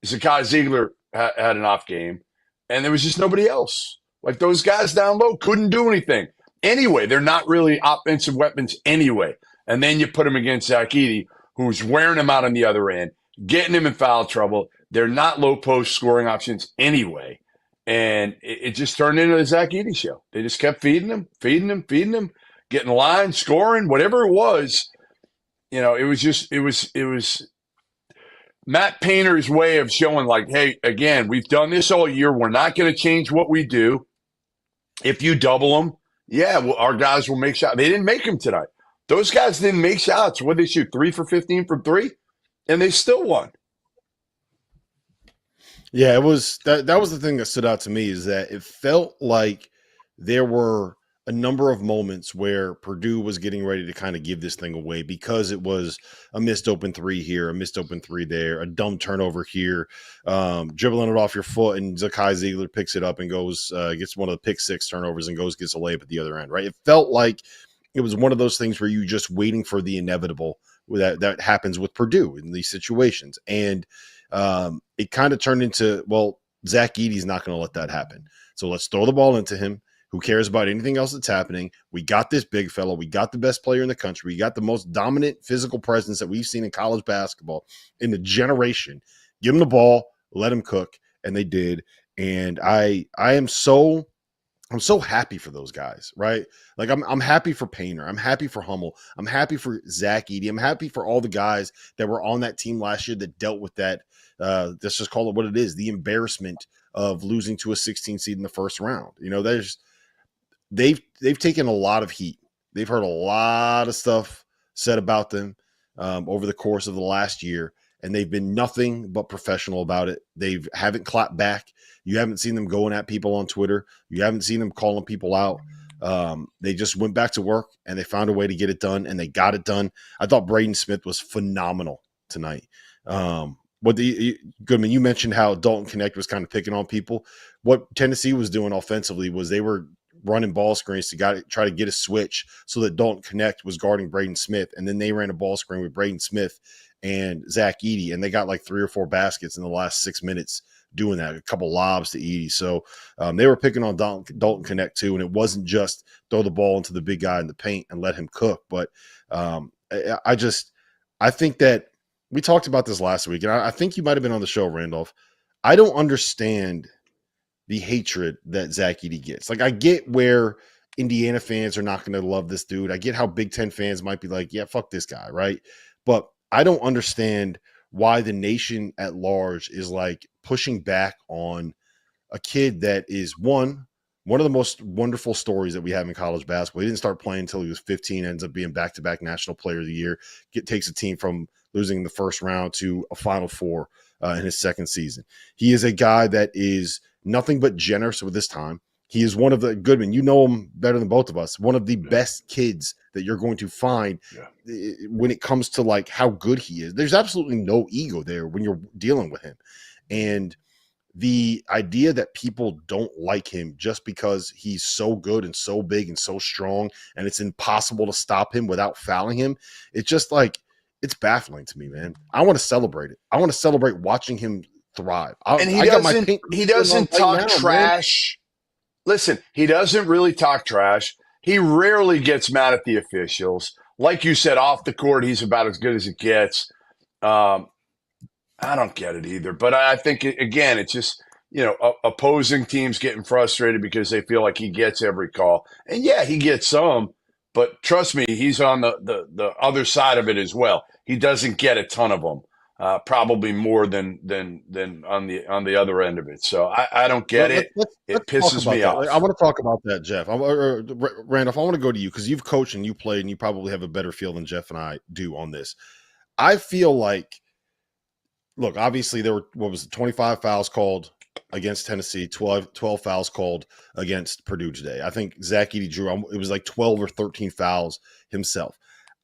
Zakai Ziegler had an off game, and there was just nobody else. Like, those guys down low couldn't do anything. Anyway, they're not really offensive weapons anyway. And then you put them against Zach Edey, who's wearing him out on the other end, getting him in foul trouble. They're not low post scoring options anyway. And it just turned into the Zach Edey show. They just kept feeding him, getting line, scoring, whatever it was. It was Matt Painter's way of showing, like, hey, again, we've done this all year. We're not going to change what we do. If you double them, our guys will make shots. They didn't make them tonight. Those guys didn't make shots. What did they shoot? 3 for 15 from 3? And they still won. Yeah, it was that was the thing that stood out to me, is that it felt like there were a number of moments where Purdue was getting ready to kind of give this thing away because it was a missed open three here, a missed open three there, a dumb turnover here, dribbling it off your foot, and Zakai Ziegler picks it up and goes, gets one of the pick six turnovers and gets a layup at the other end, right? It felt like it was one of those things where you just waiting for the inevitable that happens with Purdue in these situations. And it kind of turned into, well, Zach Edey's not going to let that happen. So let's throw the ball into him. who cares about anything else that's happening. We got this big fella. We got the best player in the country. We got the most dominant physical presence that we've seen in college basketball in the generation. Give him the ball, let him cook, and they did. And I'm so happy for those guys, right? Like I'm happy for Painter. I'm happy for Hummel. I'm happy for Zach Edey. I'm happy for all the guys that were on that team last year that dealt with that. Let's just call it what it is, the embarrassment of losing to a 16 seed in the first round. You know, they've taken a lot of heat. They've heard a lot of stuff said about them over the course of the last year, and they've been nothing but professional about it. They haven't clapped back. You haven't seen them going at people on Twitter. You haven't seen them calling people out. They just went back to work, and they found a way to get it done, and they got it done. I thought Braden Smith was phenomenal tonight. Goodman, you mentioned how Dalton Connect was kind of picking on people. What Tennessee was doing offensively was they were running ball screens to try to get a switch so that Dalton Connect was guarding Braden Smith, and then they ran a ball screen with Braden Smith and Zach Edey, and they got like 3 or 4 baskets in the last 6 minutes doing that, a couple lobs to Edey. So they were picking on Dalton Connect too, and it wasn't just throw the ball into the big guy in the paint and let him cook. But I think that we talked about this last week, and I think you might have been on the show, Randolph. I don't understand the hatred that Zach Edey gets. Like, I get where Indiana fans are not going to love this dude. I get how Big Ten fans might be like, yeah, fuck this guy, right? But I don't understand why the nation at large is like pushing back on a kid that is one of the most wonderful stories that we have in college basketball. He didn't start playing until he was 15, ends up being back-to-back National Player of the Year. Takes a team from losing in the first round to a Final Four in his second season. He is a guy that is nothing but generous with his time. He is one of the Goodman. You know him better than both of us. One of the best kids that you're going to find when it comes to like how good he is. There's absolutely no ego there when you're dealing with him. And the idea that people don't like him just because he's so good and so big and so strong, and it's impossible to stop him without fouling him, it's just like, it's baffling to me, man. I want to celebrate it. I want to celebrate watching him thrive. He doesn't talk trash. Man. Listen, he doesn't really talk trash. He rarely gets mad at the officials. Like you said, off the court, he's about as good as it gets. I don't get it either. But I think, again, it's just, opposing teams getting frustrated because they feel like he gets every call. And, yeah, he gets some. But trust me, he's on the other side of it as well. He doesn't get a ton of them, probably more than on the other end of it. So I don't get it. It pisses me off. I want to talk about that, Jeff. Randolph, I want to go to you because you've coached and you played, and you probably have a better feel than Jeff and I do on this. I feel like, look, obviously there were 25 fouls called against Tennessee, 12 fouls called against Purdue today. I think Zach Edey drew, it was like 12 or 13 fouls himself.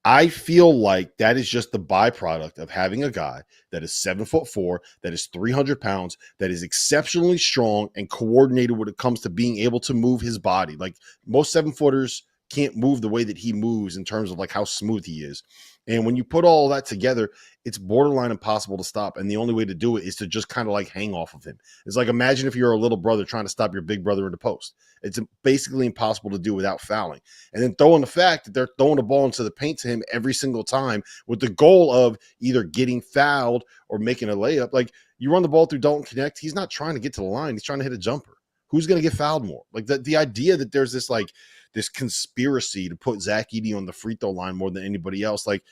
I feel like that is just the byproduct of having a guy that is 7'4", that is 300 pounds, that is exceptionally strong and coordinated when it comes to being able to move his body. Like, most 7-footers can't move the way that he moves in terms of like how smooth he is. And when you put all that together, it's borderline impossible to stop. And the only way to do it is to just kind of like hang off of him. It's like, imagine if you're a little brother trying to stop your big brother in the post. It's basically impossible to do without fouling. And then throw in the fact that they're throwing the ball into the paint to him every single time with the goal of either getting fouled or making a layup. Like, you run the ball through Dalton Connect, he's not trying to get to the line. He's trying to hit a jumper. Who's going to get fouled more? Like, the idea that there's this conspiracy to put Zach Edey on the free throw line more than anybody else. Like,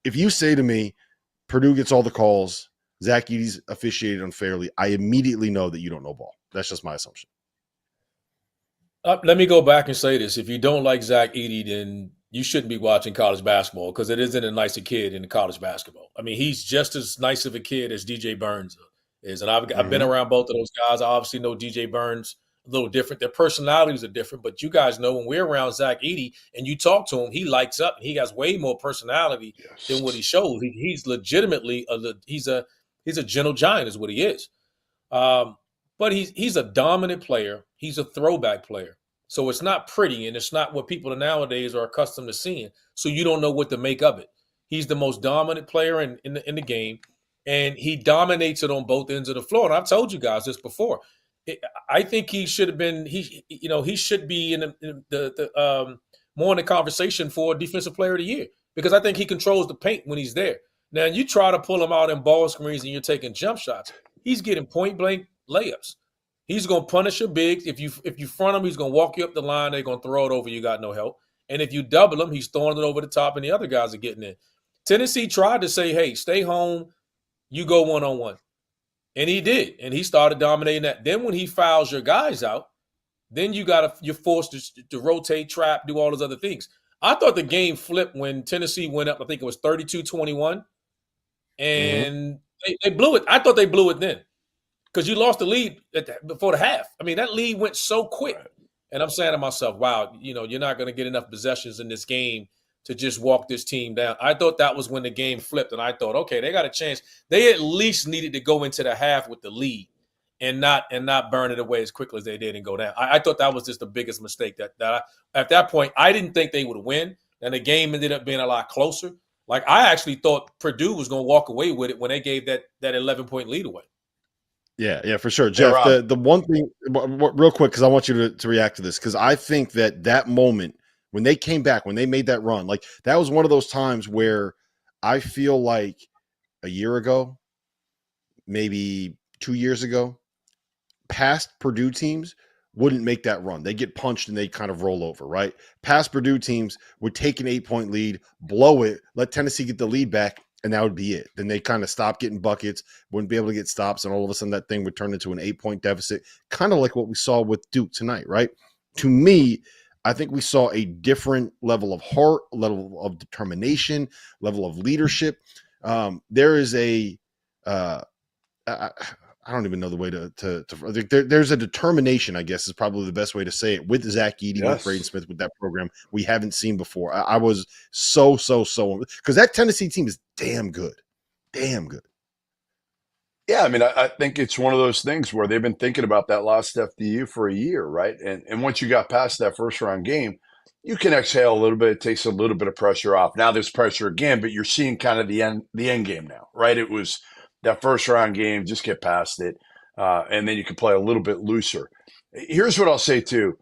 if you say to me, Purdue gets all the calls, Zach Edey's officiated unfairly, I immediately know that you don't know ball. That's just my assumption. Let me go back and say this. If you don't like Zach Edey, then you shouldn't be watching college basketball, because it isn't a nicer kid in college basketball. I mean, he's just as nice of a kid as DJ Burns is. And I've been around both of those guys. I obviously know DJ Burns a little different. Their personalities are different, but you guys know when we're around Zach Edey and you talk to him, he lights up. And he has way more personality than what he shows. He's legitimately he's a gentle giant is what he is. But he's a dominant player. He's a throwback player. So it's not pretty, and it's not what people nowadays are accustomed to seeing. So you don't know what to make of it. He's the most dominant player in the game, and he dominates it on both ends of the floor. And I've told you guys this before. I think he should have been. He should be in the more in the conversation for Defensive Player of the Year because I think he controls the paint when he's there. Now you try to pull him out in ball screens and you're taking jump shots. He's getting point blank layups. He's going to punish your bigs. If you front him, he's going to walk you up the line. They're going to throw it over. You got no help. And if you double him, he's throwing it over the top, and the other guys are getting in. Tennessee tried to say, "Hey, stay home. You go one-on-one." And he did, and he started dominating that. Then when he fouls your guys out, then you're forced to rotate, trap, do all those other things. I thought the game flipped when Tennessee went up. I think it was 32-21, and they blew it. I thought they blew it then because you lost the lead before the half. I mean, that lead went so quick. And I'm saying to myself, wow, you're not going to get enough possessions in this game to just walk this team down. I thought that was when the game flipped, and I thought, okay, they got a chance. They at least needed to go into the half with the lead and not burn it away as quickly as they did and go down. I thought that was just the biggest mistake at that point. I didn't think they would win, and the game ended up being a lot closer. Like I actually thought Purdue was going to walk away with it when they gave that 11-point lead away. Yeah, for sure. Jeff, the one thing, real quick, because I want you to react to this, because I think that moment, when they came back, when they made that run, like that was one of those times where I feel like a year ago, maybe 2 years ago, past Purdue teams wouldn't make that run. They get punched and they kind of roll over, right? Past Purdue teams would take an 8-point lead, blow it, let Tennessee get the lead back, and that would be it. Then they kind of stop getting buckets, wouldn't be able to get stops, and all of a sudden that thing would turn into an 8-point deficit, kind of like what we saw with Duke tonight, right? To me, I think we saw a different level of heart, level of determination, level of leadership. There is I don't even know the way to there's a determination, I guess is probably the best way to say it, with Zach Edey, with Braden Smith, with that program we haven't seen before. I was so because that Tennessee team is damn good. Yeah, I mean, I think it's one of those things where they've been thinking about that lost FDU for a year, right? And once you got past that first round game, you can exhale a little bit. It takes a little bit of pressure off. Now there's pressure again, but you're seeing kind of the end game now, right? It was that first round game, just get past it, and then you can play a little bit looser. Here's what I'll say too.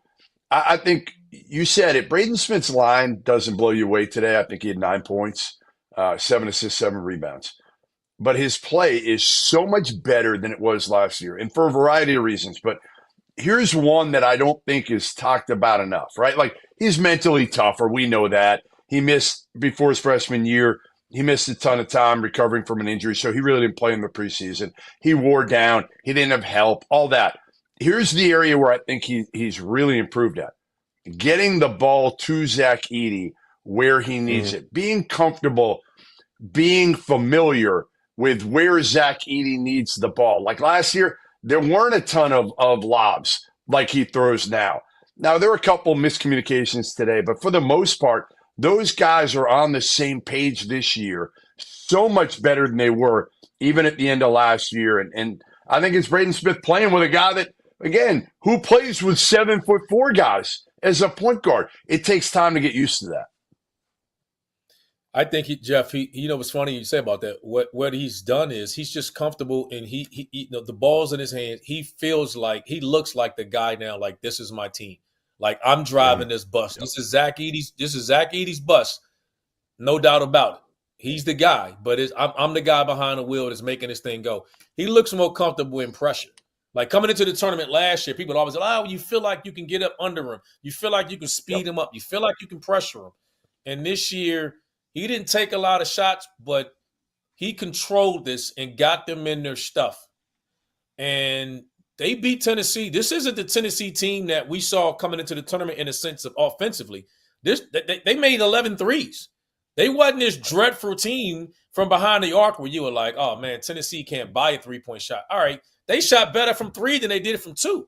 I think you said it. Braden Smith's line doesn't blow you away today. I think he had 9 points, 7 assists, 7 rebounds. But his play is so much better than it was last year, and for a variety of reasons. But here's one that I don't think is talked about enough, right? Like, he's mentally tougher. We know that. He missed before his freshman year. He missed a ton of time recovering from an injury, so he really didn't play in the preseason. He wore down. He didn't have help, all that. Here's the area where I think he's really improved at. Getting the ball to Zach Edey where he needs it. Being comfortable, being familiar with where Zach Edey needs the ball. Like last year, there weren't a ton of lobs like he throws now. Now, there were a couple miscommunications today, but for the most part, those guys are on the same page this year, so much better than they were even at the end of last year. And I think it's Braden Smith playing with a guy that, again, who plays with 7'4" guys as a point guard. It takes time to get used to that. I think Jeff, what's funny you say about that. What he's done is he's just comfortable, and he the ball's in his hands. He feels like he looks like the guy now. Like, this is my team. Like, I'm driving this bus. This is Zach Edey's bus, no doubt about it. He's the guy, but I'm the guy behind the wheel that's making this thing go. He looks more comfortable in pressure. Like, coming into the tournament last year, people always say, you feel like you can get up under him. You feel like you can speed him up. You feel like you can pressure him. And this year, he didn't take a lot of shots, but he controlled this and got them in their stuff. And they beat Tennessee. This isn't the Tennessee team that we saw coming into the tournament in a sense of offensively. They made 11 threes. They wasn't this dreadful team from behind the arc where you were like, oh, man, Tennessee can't buy a three-point shot. All right, they shot better from 3 than they did from 2.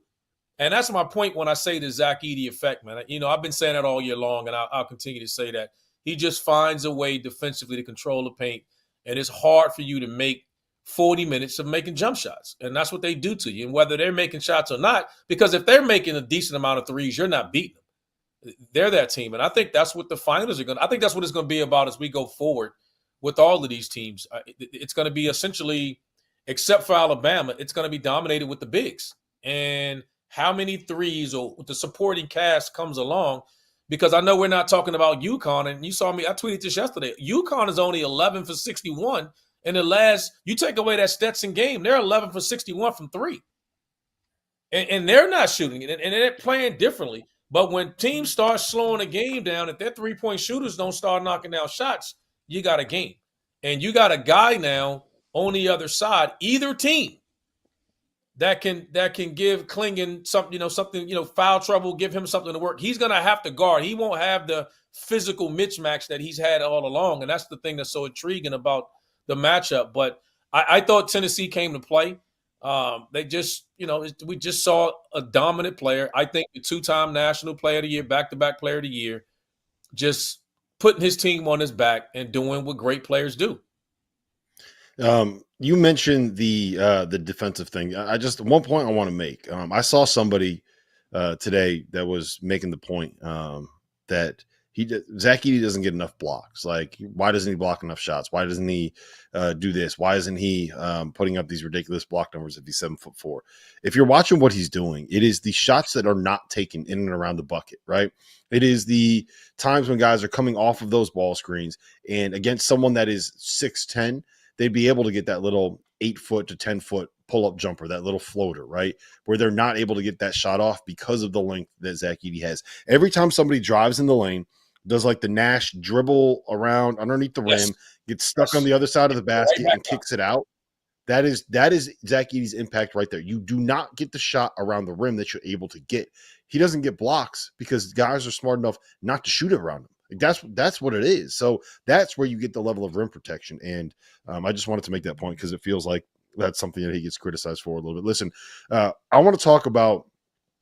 And that's my point when I say the Zach Edey effect, man. I've been saying that all year long, and I'll continue to say that. He just finds a way defensively to control the paint, and it's hard for you to make 40 minutes of making jump shots. And that's what they do to you. And whether they're making shots or not, because if they're making a decent amount of threes, you're not beating them. They're that team. And I think that's what the finals are going to – I think that's what it's going to be about as we go forward with all of these teams. It's going to be essentially, except for Alabama, it's going to be dominated with the bigs. and how many threes or the supporting cast comes along. Because I know we're not talking about UConn, and you saw me, I tweeted this yesterday. UConn is only 11 for 61 in the last, you take away that Stetson game, they're 11 for 61 from three. And they're not shooting it, and they're playing differently. But when teams start slowing the game down, if their three-point shooters don't start knocking down shots, you got a game. And you got a guy now on the other side, either team, that can give Klingon something, foul trouble, give him something to work. He's going to have to guard. He won't have the physical mismatch that he's had all along, and that's the thing that's so intriguing about the matchup. But I thought Tennessee came to play. They just, we just saw a dominant player. I think the two-time National Player of the Year, back-to-back Player of the Year, just putting his team on his back and doing what great players do. You mentioned the defensive thing. One point I want to make. I saw somebody today that was making the point that Zach Edey doesn't get enough blocks. Like, why doesn't he block enough shots? Why doesn't he do this? Why isn't he putting up these ridiculous block numbers if he's 7'4"? If you're watching what he's doing, it is the shots that are not taken in and around the bucket, right? It is the times when guys are coming off of those ball screens, and against someone that is 6'10", they'd be able to get that little 8-foot to 10-foot pull-up jumper, that little floater, right? Where they're not able to get that shot off because of the length that Zach Edey has. Every time somebody drives in the lane, does like the Nash dribble around underneath the rim, gets stuck on the other side of the basket and kicks it out. That is Zach Edey's impact right there. You do not get the shot around the rim that you're able to get. He doesn't get blocks because guys are smart enough not to shoot it around him. That's what it is. So that's where you get the level of rim protection. And I just wanted to make that point because it feels like that's something that he gets criticized for a little bit. Listen, I want to talk about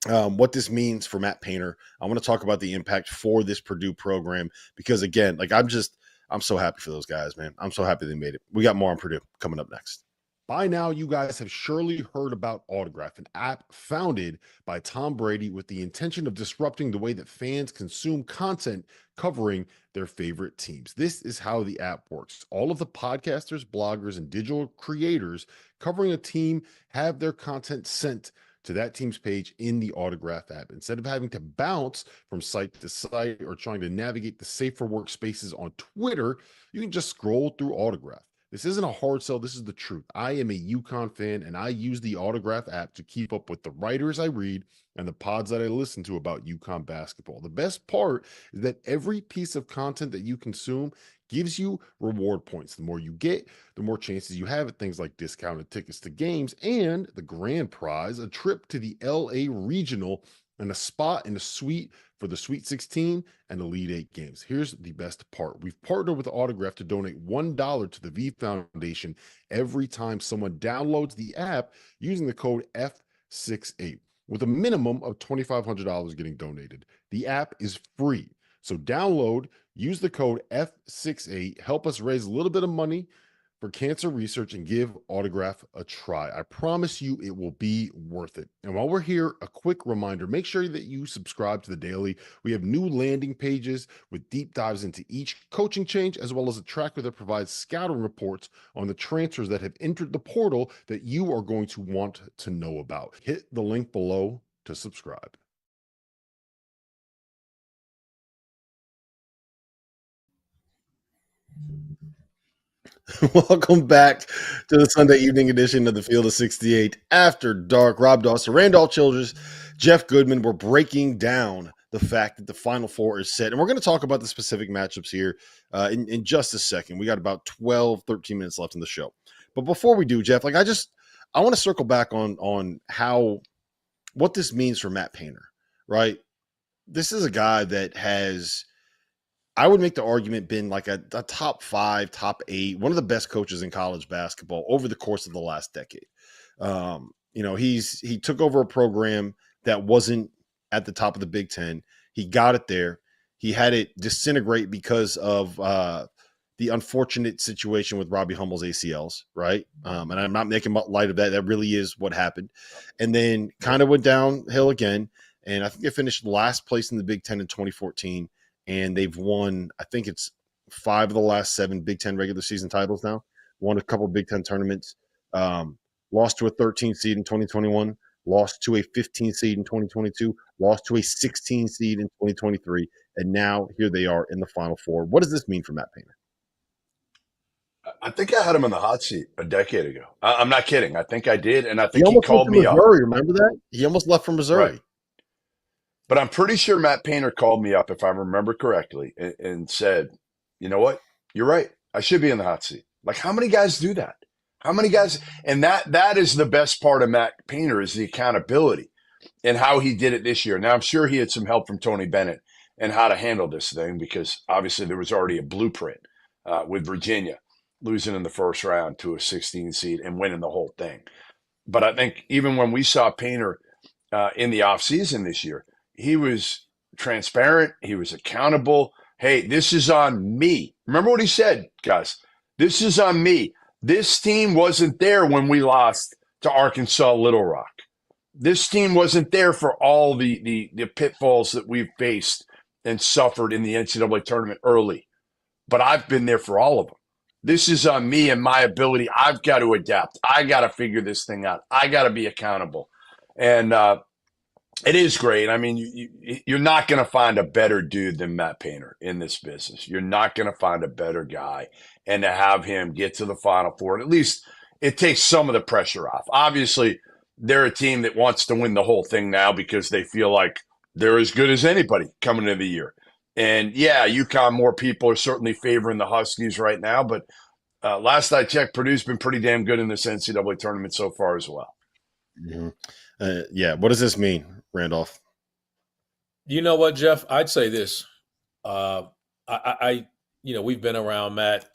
what this means for Matt Painter. I want to talk about the impact for this Purdue program because, again, like I'm so happy for those guys, man. I'm so happy they made it. We got more on Purdue coming up next. By now, you guys have surely heard about Autograph, an app founded by Tom Brady with the intention of disrupting the way that fans consume content covering their favorite teams. This is how the app works. All of the podcasters, bloggers, and digital creators covering a team have their content sent to that team's page in the Autograph app. Instead of having to bounce from site to site or trying to navigate the safer workspaces on Twitter, you can just scroll through Autograph. This isn't a hard sell. This is the truth. I am a UConn fan, and I use the Autograph app to keep up with the writers I read and the pods that I listen to about UConn basketball. The best part is that every piece of content that you consume gives you reward points. The more you get, the more chances you have at things like discounted tickets to games and the grand prize, a trip to the LA Regional and a spot in a suite for the Sweet 16 and Elite 8 games. Here's the best part. We've partnered with Autograph to donate $1 to the V Foundation every time someone downloads the app using the code F68, with a minimum of $2,500 getting donated. The app is free. So download, use the code F68, help us raise a little bit of money for cancer research, and give Autograph a try. I promise you it will be worth it. And while we're here, a quick reminder, make sure that you subscribe to the Daily. We have new landing pages with deep dives into each coaching change, as well as a tracker that provides scouting reports on the transfers that have entered the portal that you are going to want to know about. Hit the link below to subscribe. Welcome back to the Sunday evening edition of the Field of 68 After Dark. Rob Dawson, Randolph Childress, Jeff Goodman. We're breaking down the fact that the Final Four is set. And we're going to talk about the specific matchups here in just a second. We got about 12, 13 minutes left in the show. But before we do, Jeff, I want to circle back on what this means for Matt Painter, right? This is a guy that has, I would make the argument, been like a top 5, top 8, one of the best coaches in college basketball over the course of the last decade. He took over a program that wasn't at the top of the Big Ten. He got it there. He had it disintegrate because of the unfortunate situation with Robbie Hummels ACLs, right? And I'm not making light of that. That really is what happened. And then kind of went downhill again. And I think they finished last place in the Big Ten in 2014. And they've won, I think it's 5 of the last 7 Big Ten regular season titles now. Won a couple of Big Ten tournaments. Lost to a 13 seed in 2021. lost to a 15 seed in 2022, lost to a 16 seed in 2023, and now here they are in the Final Four. What does this mean for Matt Painter? I think I had him in the hot seat a decade ago. I'm not kidding. I think I did, and I He think he almost went called to me up. Missouri. Remember that? He almost left for Missouri. Right. But I'm pretty sure Matt Painter called me up, if I remember correctly, and said, you know what? You're right. I should be in the hot seat. Like, how many guys do that? How many guys? And that is the best part of Matt Painter, is the accountability and how he did it this year. Now, I'm sure he had some help from Tony Bennett and how to handle this thing, because obviously there was already a blueprint with Virginia losing in the first round to a 16 seed and winning the whole thing. But I think even when we saw Painter in the offseason this year, he was transparent. He was accountable. Hey, this is on me. Remember what he said, guys? This is on me. This team wasn't there when we lost to Arkansas Little Rock. This team wasn't there for all the pitfalls that we've faced and suffered in the NCAA tournament early. But I've been there for all of them. This is on me and my ability. I've got to adapt. I got to figure this thing out. I got to be accountable. And it is great. I mean, you're not going to find a better dude than Matt Painter in this business. You're not going to find a better guy. And to have him get to the Final Four, and at least it takes some of the pressure off. Obviously, they're a team that wants to win the whole thing now because they feel like they're as good as anybody coming into the year. And yeah, UConn, more people are certainly favoring the Huskies right now. But last I checked, Purdue's been pretty damn good in this NCAA tournament so far as well. Mm-hmm. Yeah. What does this mean, Randolph? You know what, Jeff? I'd say this. We've been around Matt.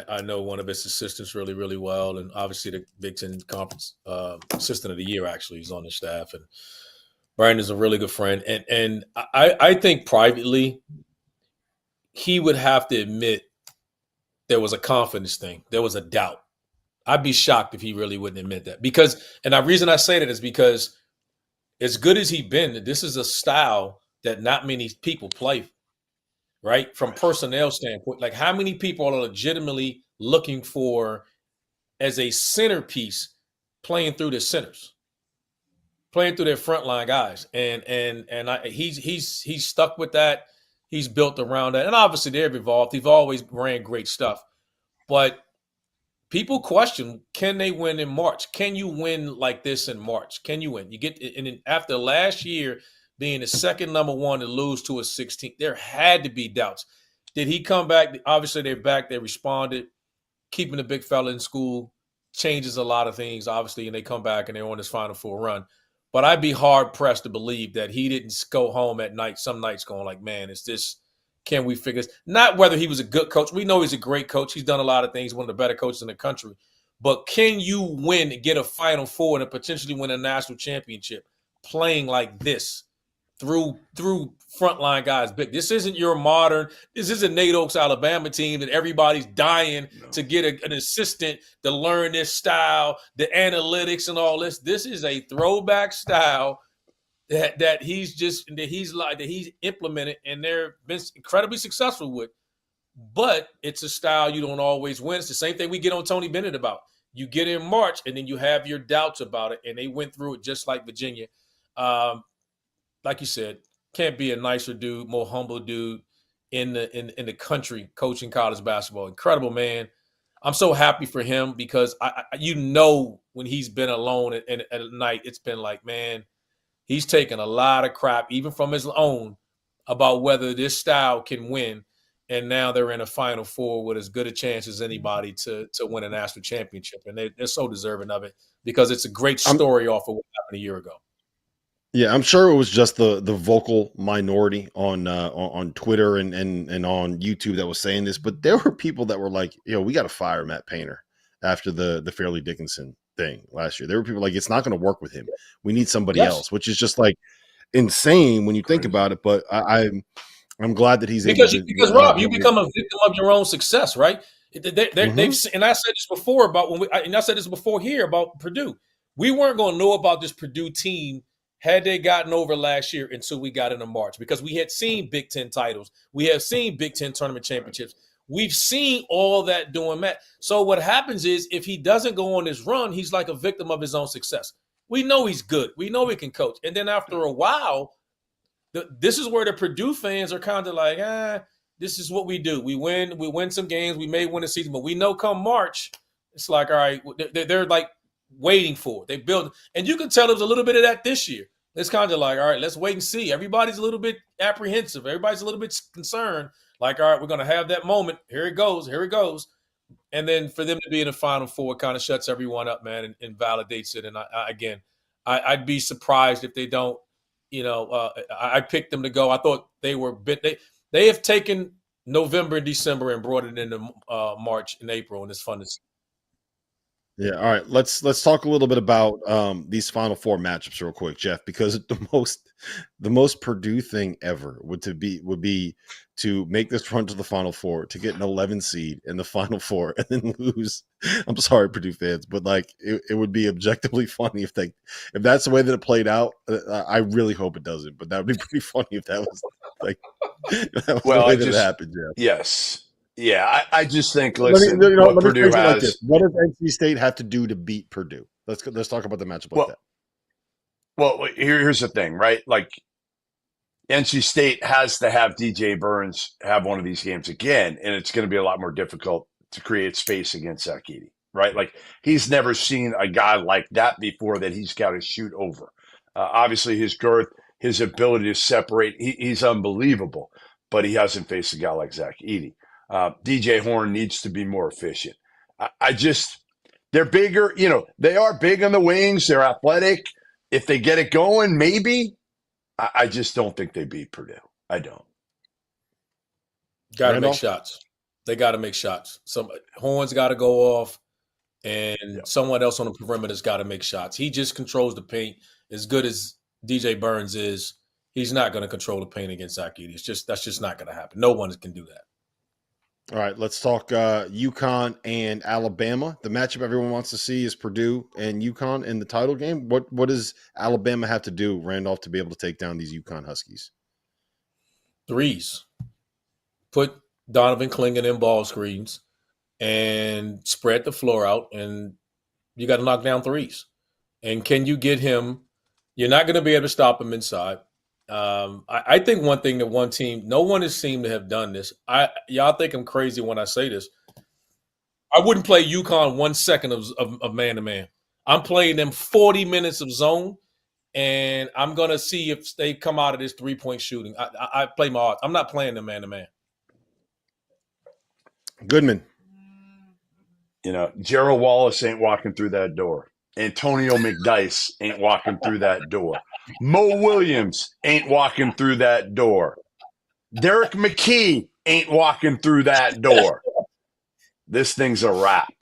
I know one of his assistants really, really well. And obviously the Big Ten Conference Assistant of the Year, actually, is on the staff. And Brandon's a really good friend. And I think privately, he would have to admit there was a confidence thing. There was a doubt. I'd be shocked if he really wouldn't admit that. And the reason I say that is because as good as he's been, this is a style that not many people play, right? From personnel standpoint, like how many people are legitimately looking for as a centerpiece playing through the centers, playing through their frontline guys. He's stuck with that. He's built around that. And obviously they've evolved. They've always ran great stuff. But people question, can they win in March? Can you win like this in March? Can you win? You get, and then after last year being the second number one to lose to a 16, there had to be doubts. Did he come back? Obviously, they're back. They responded. Keeping the big fella in school changes a lot of things, obviously, and they come back and they're on this Final Four run. But I'd be hard-pressed to believe that he didn't go home at night, some nights going like, man, is this – can we figure this? Not whether he was a good coach. We know he's a great coach. He's done a lot of things, one of the better coaches in the country. But can you win and get a Final Four and potentially win a national championship playing like this through frontline guys? Big. This isn't your modern – this isn't Nate Oaks, Alabama team that everybody's dying to get an assistant to learn this style, the analytics and all this. This is a throwback style that he's implemented, and they're been incredibly successful with. But it's a style you don't always win. It's the same thing we get on Tony Bennett about. You get in March, and then you have your doubts about it, and they went through it just like Virginia. Like you said, can't be a nicer dude, more humble dude in the country coaching college basketball. Incredible man. I'm so happy for him because when he's been alone at night, it's been like, man, he's taken a lot of crap, even from his own, about whether this style can win. And now they're in a Final Four with as good a chance as anybody to win a national championship. And they're so deserving of it because it's a great story off of what happened a year ago. Yeah, I'm sure it was just the vocal minority on Twitter and on YouTube that was saying this, but there were people that were like, we got to fire Matt Painter after the Fairleigh Dickinson thing last year. There were people like, it's not going to work with him. We need somebody else, which is just like insane when you think about it. But I'm glad that he's because Rob, you able become a victim of your own success, right? They've and I said this before about I said this before here about Purdue. We weren't going to know about this Purdue team had they gotten over last year until we got into March, because we had seen Big Ten titles. We have seen Big Ten tournament championships. We've seen all that doing Matt. So what happens is if he doesn't go on this run, he's like a victim of his own success. We know he's good. We know he can coach. And then after a while, this is where the Purdue fans are kind of like, this is what we do. We win some games. We may win a season, but we know come March, it's like, all right, they're like waiting for it. They build, and you can tell there was a little bit of that this year. It's kind of like, all right, let's wait and see. Everybody's a little bit apprehensive. Everybody's a little bit concerned. Like, all right, we're going to have that moment. Here it goes. And then for them to be in the Final Four kind of shuts everyone up, man, and validates it. And I'd be surprised if they don't. I picked them to go. I thought they were they have taken November and December and brought it into March and April, and it's fun to see. Yeah. All right. Let's talk a little bit about these Final Four matchups real quick, Jeff, because the most Purdue thing ever would be to make this run to the Final Four, to get an 11 seed in the Final Four and then lose. I'm sorry, Purdue fans, but like it would be objectively funny if that's the way that it played out. I really hope it doesn't, but that would be pretty funny if that was like the way that it happened, Jeff. Yes. Yeah, I just think, listen, what Purdue has. What does NC State have to do to beat Purdue? Let's talk about the matchup like that. Well, here's the thing, right? Like, NC State has to have DJ Burns have one of these games again, and it's going to be a lot more difficult to create space against Zach Edey, right? Like, he's never seen a guy like that before that he's got to shoot over. Obviously, his girth, his ability to separate, he's unbelievable, but he hasn't faced a guy like Zach Edey. DJ Horn needs to be more efficient. They're bigger, they are big on the wings. They're athletic. If they get it going, maybe. I just don't think they beat Purdue. I don't. Got to make shots. They got to make shots. Horn's got to go off, and someone else on the perimeter's got to make shots. He just controls the paint as good as DJ Burns is. He's not going to control the paint against Zach Edey. That's just not going to happen. No one can do that. All right, let's talk UConn and Alabama. The matchup everyone wants to see is Purdue and UConn in the title game. What does Alabama have to do, Randolph, to be able to take down these UConn Huskies? Threes. Put Donovan Clingan in ball screens and spread the floor out, and you got to knock down threes. And can you get him – you're not going to be able to stop him inside. I think one thing that one team, no one has seemed to have done this. Y'all think I'm crazy when I say this. I wouldn't play UConn 1 second of man-to-man. I'm playing them 40 minutes of zone, and I'm going to see if they come out of this three-point shooting. I play my odds. I'm not playing them man-to-man. Goodman. Gerald Wallace ain't walking through that door. Antonio McDyess ain't walking through that door. Mo Williams ain't walking through that door. Derek McKee ain't walking through that door. This thing's a wrap.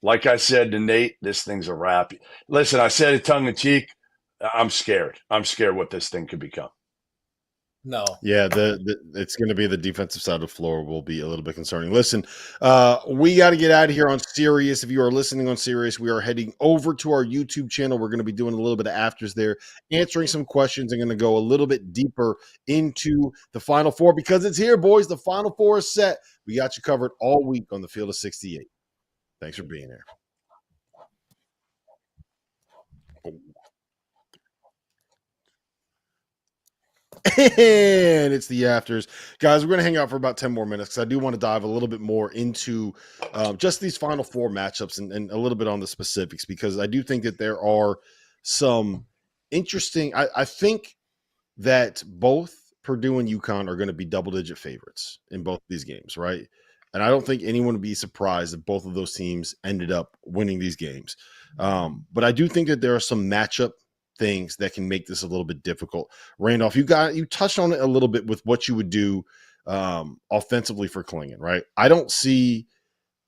Like I said to Nate, this thing's a wrap. Listen, I said it tongue-in-cheek. I'm scared. I'm scared what this thing could become. No. Yeah, it's going to be the defensive side of the floor will be a little bit concerning. Listen, we got to get out of here on Sirius. If you are listening on Sirius, we are heading over to our YouTube channel. We're going to be doing a little bit of afters there, answering some questions. I'm going to go a little bit deeper into the Final Four because it's here, boys. The Final Four is set. We got you covered all week on the Field of 68. Thanks for being here. And it's the afters. Guys, we're going to hang out for about 10 more minutes because I do want to dive a little bit more into just these Final Four matchups and a little bit on the specifics because I do think that there are some interesting – I think that both Purdue and UConn are going to be double-digit favorites in both of these games, right? And I don't think anyone would be surprised if both of those teams ended up winning these games. But I do think that there are some matchup things that can make this a little bit difficult. Randolph, you touched on it a little bit with what you would do offensively for Clingan, right? I don't see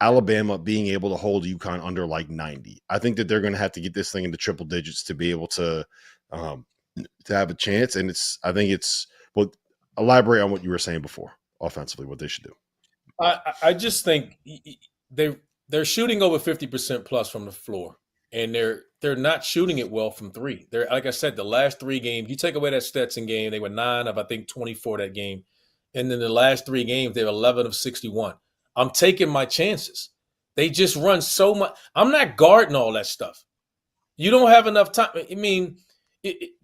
Alabama being able to hold UConn under like 90. I think that they're going to have to get this thing into triple digits to be able to have a chance. And well, elaborate on what you were saying before offensively, what they should do. I just think they're shooting over 50% plus from the floor. And they're not shooting it well from three. They're, like I said, the last three games, you take away that Stetson game, they were 9 of, I think, 24 that game. And then the last 3 games, they were 11 of 61. I'm taking my chances. They just run so much. I'm not guarding all that stuff. You don't have enough time. I mean,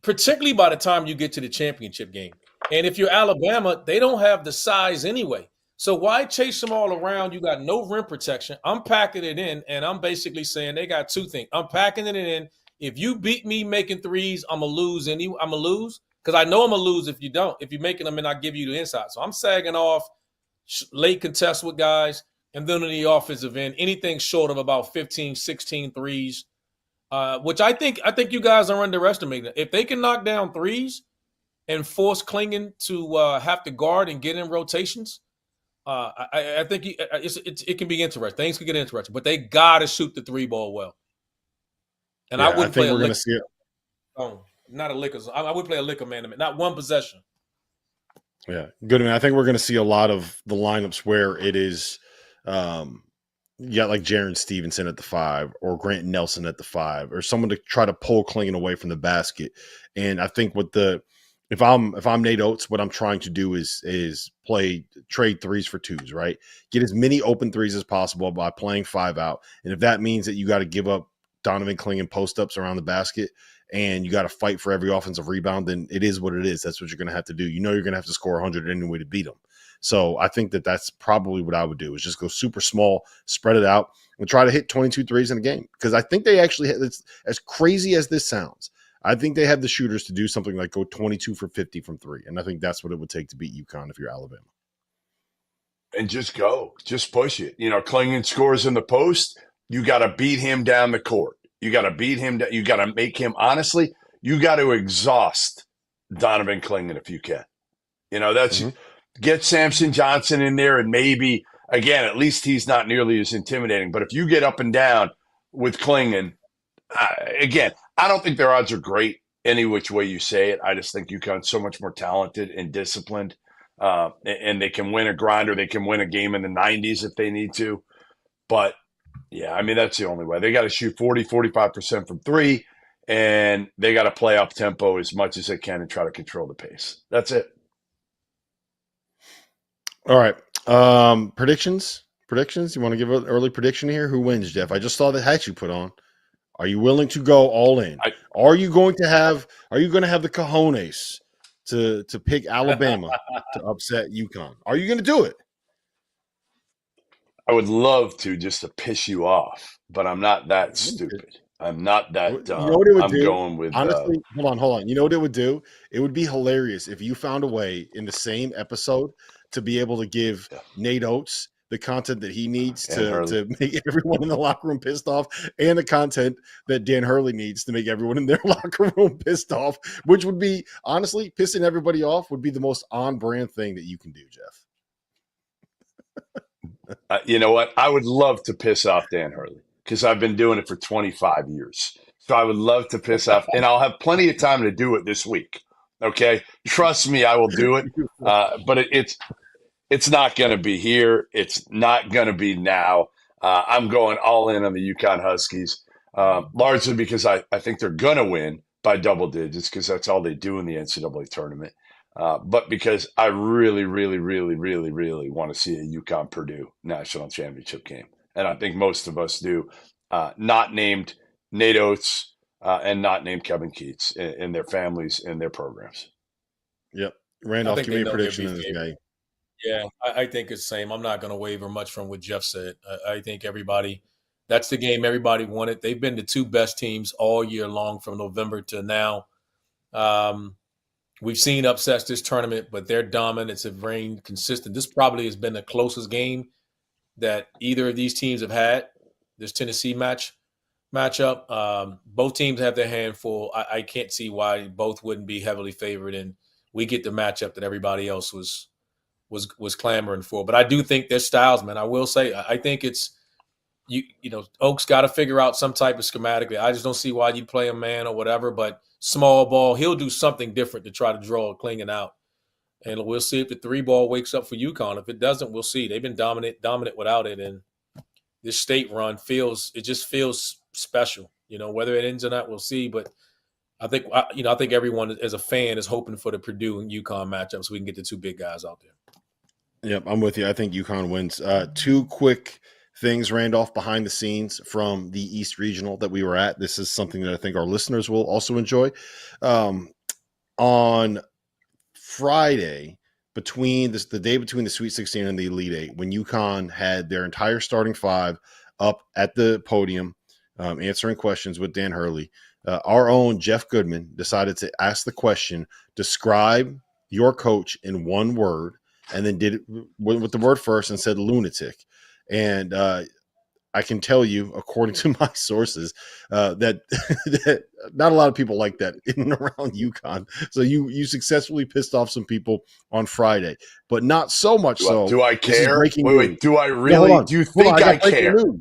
particularly by the time you get to the championship game. And if you're Alabama, they don't have the size anyway. So why chase them all around? You got no rim protection. I'm packing it in, and I'm basically saying they got two things. I'm packing it in. If you beat me making threes, I'm going to lose. I'm going to lose because I know I'm going to lose if you don't. If you're making them and I give you the inside. So I'm sagging off late contest with guys. And then in the offensive end, anything short of about 15, 16 threes, which I think you guys are underestimating. If they can knock down threes and force Klingon to have to guard and get in rotations, I think it can be interesting. Things can get interesting, but they got to shoot the three ball well. And I wouldn't play a lick. Not a liquor. I would play a liquor man, not one possession. Yeah, good. I mean, I think we're going to see a lot of the lineups where it is, you got like Jaron Stevenson at the 5 or Grant Nelson at the 5 or someone to try to pull Klingon away from the basket. And I think if I'm Nate Oats, what I'm trying to do is trade threes for twos, right? Get as many open threes as possible by playing 5 out. And if that means that you got to give up Donovan Klingon post-ups around the basket and you got to fight for every offensive rebound, then it is what it is. That's what you're going to have to do. You know you're going to have to score 100 anyway to beat them. So I think that's probably what I would do is just go super small, spread it out, and try to hit 22 threes in a game. Because I think they actually – as crazy as this sounds, I think they have the shooters to do something like go 22 for 50 from 3. And I think that's what it would take to beat UConn if you're Alabama. And just go. Just push it. Klingon scores in the post. You got to beat him down the court. You got to beat him. You got to make him – honestly, you got to exhaust Donovan Klingon if you can. That's get Samson Johnson in there and maybe, again, at least he's not nearly as intimidating. But if you get up and down with Klingon, again, I don't think their odds are great any which way you say it. I just think UConn's so much more talented and disciplined, and they can win a grind or they can win a game in the 90s if they need to. But, yeah, I mean, that's the only way. They got to shoot 40, 45% from 3, and they got to play up tempo as much as they can and try to control the pace. That's it. All right. Predictions? You want to give an early prediction here? Who wins, Jeff? I just saw the hat you put on. Are you willing to go all in? Are you going to have the cojones to pick Alabama to upset UConn? Are you going to do it? I would love to, just to piss you off, but I'm not that stupid. I'm not that dumb. You know what it would I'm do? going with honestly. Hold on. You know what it would do? It would be hilarious if you found a way in the same episode to be able to give Nate Oats the content that he needs to make everyone in the locker room pissed off, and the content that Dan Hurley needs to make everyone in their locker room pissed off, which would be, honestly, pissing everybody off would be the most on-brand thing that you can do, Jeff. You know what? I would love to piss off Dan Hurley because I've been doing it for 25 years. So I would love to piss off, and I'll have plenty of time to do it this week. Okay? Trust me, I will do it. But it's not going to be here. It's not going to be now. I'm going all in on the UConn Huskies, largely because I think they're going to win by double digits because that's all they do in the NCAA tournament. But because I really, really, really, really, really want to see a UConn Purdue national championship game. And I think most of us do. Not named Nate Oats and not named Kevin Keats and their families and their programs. Yep. Randolph, give me a prediction in this game. Yeah, I think it's the same. I'm not going to waver much from what Jeff said. I think that's the game everybody wanted. They've been the two best teams all year long from November to now. We've seen upsets this tournament, but their dominance have reigned consistent. This probably has been the closest game that either of these teams have had, this Tennessee matchup. Both teams have their hand full. I can't see why both wouldn't be heavily favored, and we get the matchup that everybody else was clamoring for. But I do think their styles, man, I will say, I think it's, Oaks got to figure out some type of schematically. I just don't see why you'd play a man or whatever, but small ball, he'll do something different to try to draw Klingon out. And we'll see if the 3-ball wakes up for UConn. If it doesn't, we'll see. They've been dominant without it. And this state run feels special. Whether it ends or not, we'll see. But I think everyone as a fan is hoping for the Purdue and UConn matchup so we can get the two big guys out there. Yep, I'm with you. I think UConn wins. Two quick things, Randolph, behind the scenes from the East Regional that we were at. This is something that I think our listeners will also enjoy. On Friday, the day between the Sweet 16 and the Elite Eight, when UConn had their entire starting five up at the podium answering questions with Dan Hurley, our own Jeff Goodman decided to ask the question, describe your coach in one word, and then went with the word first and said lunatic. And I can tell you, according to my sources, that not a lot of people like that in and around UConn. So you successfully pissed off some people on Friday, but not so much so. Do I care? Wait, do I really? No, do you think I care? News.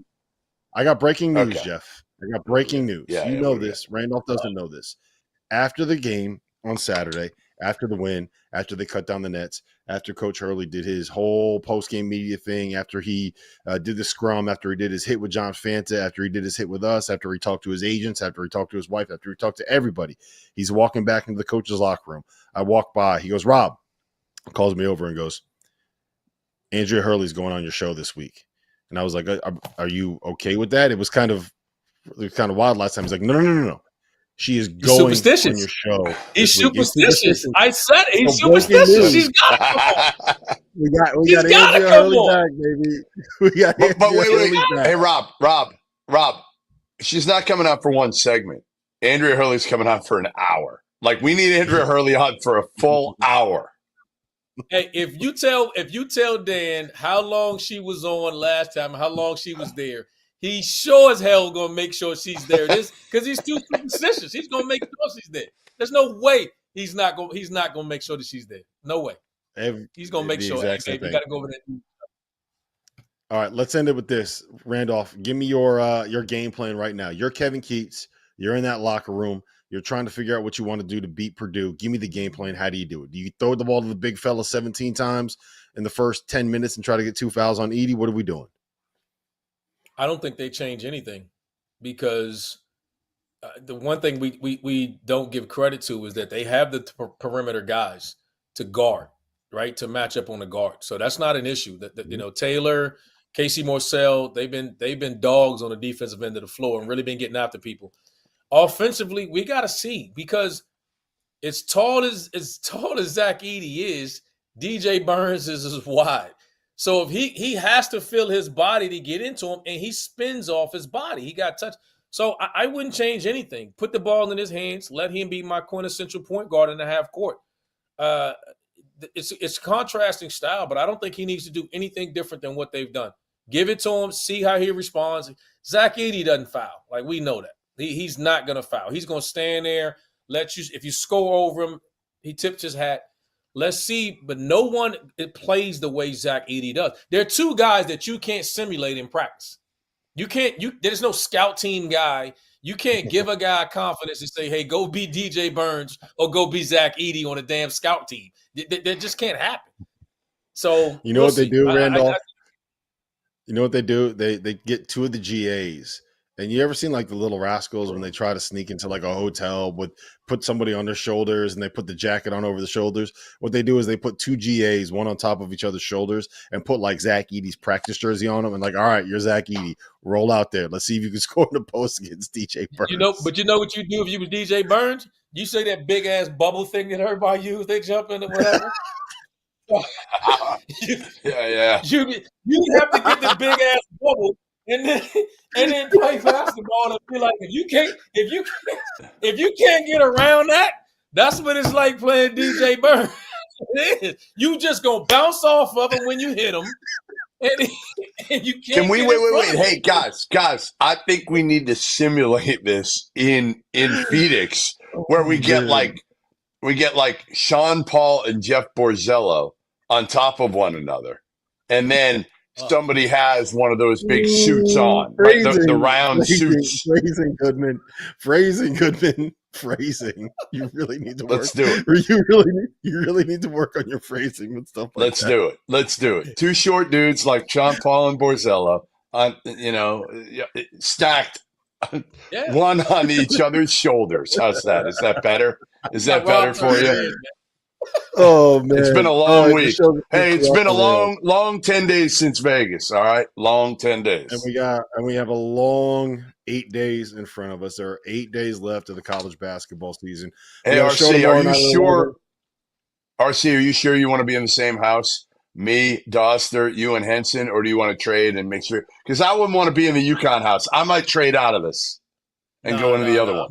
I got breaking news, Okay. Jeff. I got breaking news. Yeah, you know this. Randolph doesn't know this. After the game on Saturday, after the win, after they cut down the nets, after Coach Hurley did his whole post-game media thing, after he did the scrum, after he did his hit with John Fanta, after he did his hit with us, after he talked to his agents, after he talked to his wife, after he talked to everybody, he's walking back into the coach's locker room. I walk by. He goes, Rob, calls me over and goes, Andrea Hurley's going on your show this week. And I was like, are you okay with that? It was kind of wild last time. He's like, no. She is going on your show. He's superstitious. I said it. He's superstitious. She's got to come. We got Andrea Hurley back, baby. We got But wait. Hurley back. Hey, Rob. She's not coming out for one segment. Andrea Hurley's coming out for an hour. Like, we need Andrea Hurley on for a full hour. Hey, if you tell Dan how long she was on last time, how long she was there, he sure as hell gonna make sure she's there. This because he's too superstitious. He's gonna make sure she's there. There's no way he's not gonna make sure that she's there. No way. He's gonna make sure. Hey, babe, you gotta go over there. All right, let's end it with this. Randolph, give me your game plan right now. You're Kevin Keats. You're in that locker room. You're trying to figure out what you want to do to beat Purdue. Give me the game plan. How do you do it? Do you throw the ball to the big fella 17 times in the first 10 minutes and try to get 2 fouls on Edey? What are we doing? I don't think they change anything because the one thing we don't give credit to is that they have the perimeter guys to guard, right, to match up on the guard. So that's not an issue. That Taylor, Casey Morcell, they've been dogs on the defensive end of the floor and really been getting after people. Offensively, we got to see because as tall as Zach Edey is, DJ Burns is as wide. So if he has to feel his body to get into him, and he spins off his body, he got touched. So I wouldn't change anything. Put the ball in his hands. Let him be my quintessential point guard in the half court. It's contrasting style, but I don't think he needs to do anything different than what they've done. Give it to him. See how he responds. Zach Edey doesn't foul. Like, we know that. He's not going to foul. He's going to stand there, if you score over him, he tips his hat. Let's see, but no one plays the way Zach Edey does. There are two guys that you can't simulate in practice. There's no scout team guy. You can't give a guy confidence and say, hey, go be DJ Burns or go be Zach Edey on a damn scout team. That just can't happen. So you know what they do, Randolph? You know what they do? They get two of the GAs. And you ever seen like the Little Rascals when they try to sneak into like a hotel put somebody on their shoulders and they put the jacket on over the shoulders? What they do is they put two GAs, one on top of each other's shoulders, and put like Zach Edey's practice jersey on them and like, all right, you're Zach Edey. Roll out there. Let's see if you can score in the post against DJ Burns. But you know what you do if you was DJ Burns? You say that big ass bubble thing that everybody use, they jump in or whatever. Yeah. You have to get the big ass bubble. And then play basketball and be like, if you can't get around that, that's what it's like playing DJ Burns. You just gonna bounce off of him when you hit him, and you can't. Can we wait? Hey guys, I think we need to simulate this in Phoenix, where we get like Sean Paul and Jeff Borzello on top of one another, and then somebody has one of those big suits on, right? The round suits. Phrasing, Goodman. You really need to work. Let's do it. You really need to work on your phrasing and stuff like that. Let's do it. Two short dudes like Sean Paul and Borzello, stacked, one on each other's shoulders. How's that? Is that better? Is that better for you? Oh man, It's been a All long right, the week. show's Hey, it's off been a the rails. long 10 days since Vegas. All right. Long 10 days. And we have a long 8 days in front of us. There are 8 days left of the college basketball season. We Hey, got a show RC, are tomorrow you night at sure? 11. RC, are you sure you want to be in the same house? Me, Doster, you, and Henson, or do you want to trade and make sure? Because I wouldn't want to be in the UConn house. I might trade out of this and go into the other one.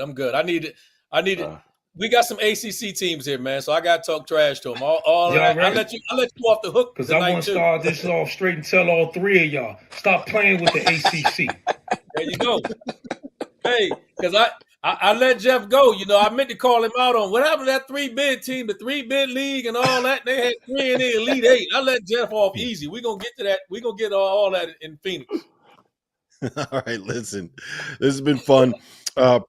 I'm good. I need it. We got some ACC teams here, man. So I got to talk trash to them. All Y'all right. I ready? let you off the hook Because I tonight want to too. start this off straight and tell all three of y'all, stop playing with the ACC. There you go. Hey, because I let Jeff go. You know, I meant to call him out on what happened to that 3-bid team, the 3-bid league and all that. They had 3 in the Elite 8. I let Jeff off easy. We're going to get to that. We're going to get all that in Phoenix. All right, listen, this has been fun.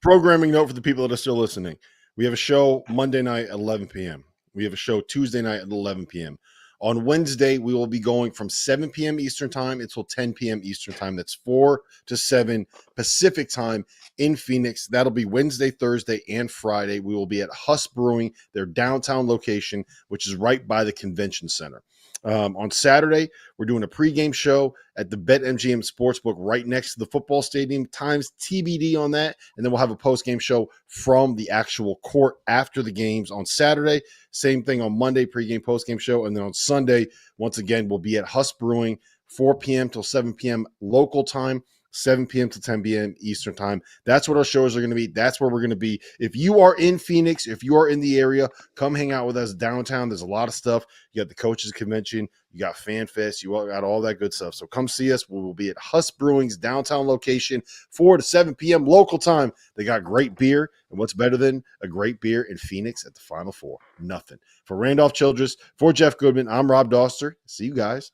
Programming note for the people that are still listening. We have a show Monday night at 11 p.m. We have a show Tuesday night at 11 p.m. On Wednesday, we will be going from 7 p.m. Eastern time until 10 p.m. Eastern time. That's 4 to 7 Pacific time in Phoenix. That'll be Wednesday, Thursday, and Friday. We will be at Huss Brewing, their downtown location, which is right by the convention center. On Saturday, we're doing a pregame show at the BetMGM Sportsbook right next to the football stadium. Times TBD on that. And then we'll have a postgame show from the actual court after the games on Saturday. Same thing on Monday, pregame, postgame show. And then on Sunday, once again, we'll be at Huss Brewing, 4 p.m. till 7 p.m. local time. 7 p.m. to 10 p.m. Eastern time. That's what our shows are going to be. That's where we're going to be. If you are in Phoenix, if you are in the area, come hang out with us downtown. There's a lot of stuff. You got the coaches convention. You got Fan Fest. You got all that good stuff. So come see us. We will be at Huss Brewing's downtown location, 4 to 7 p.m. local time. They got great beer. And what's better than a great beer in Phoenix at the Final Four? Nothing. For Randolph Childress, for Jeff Goodman, I'm Rob Doster. See you guys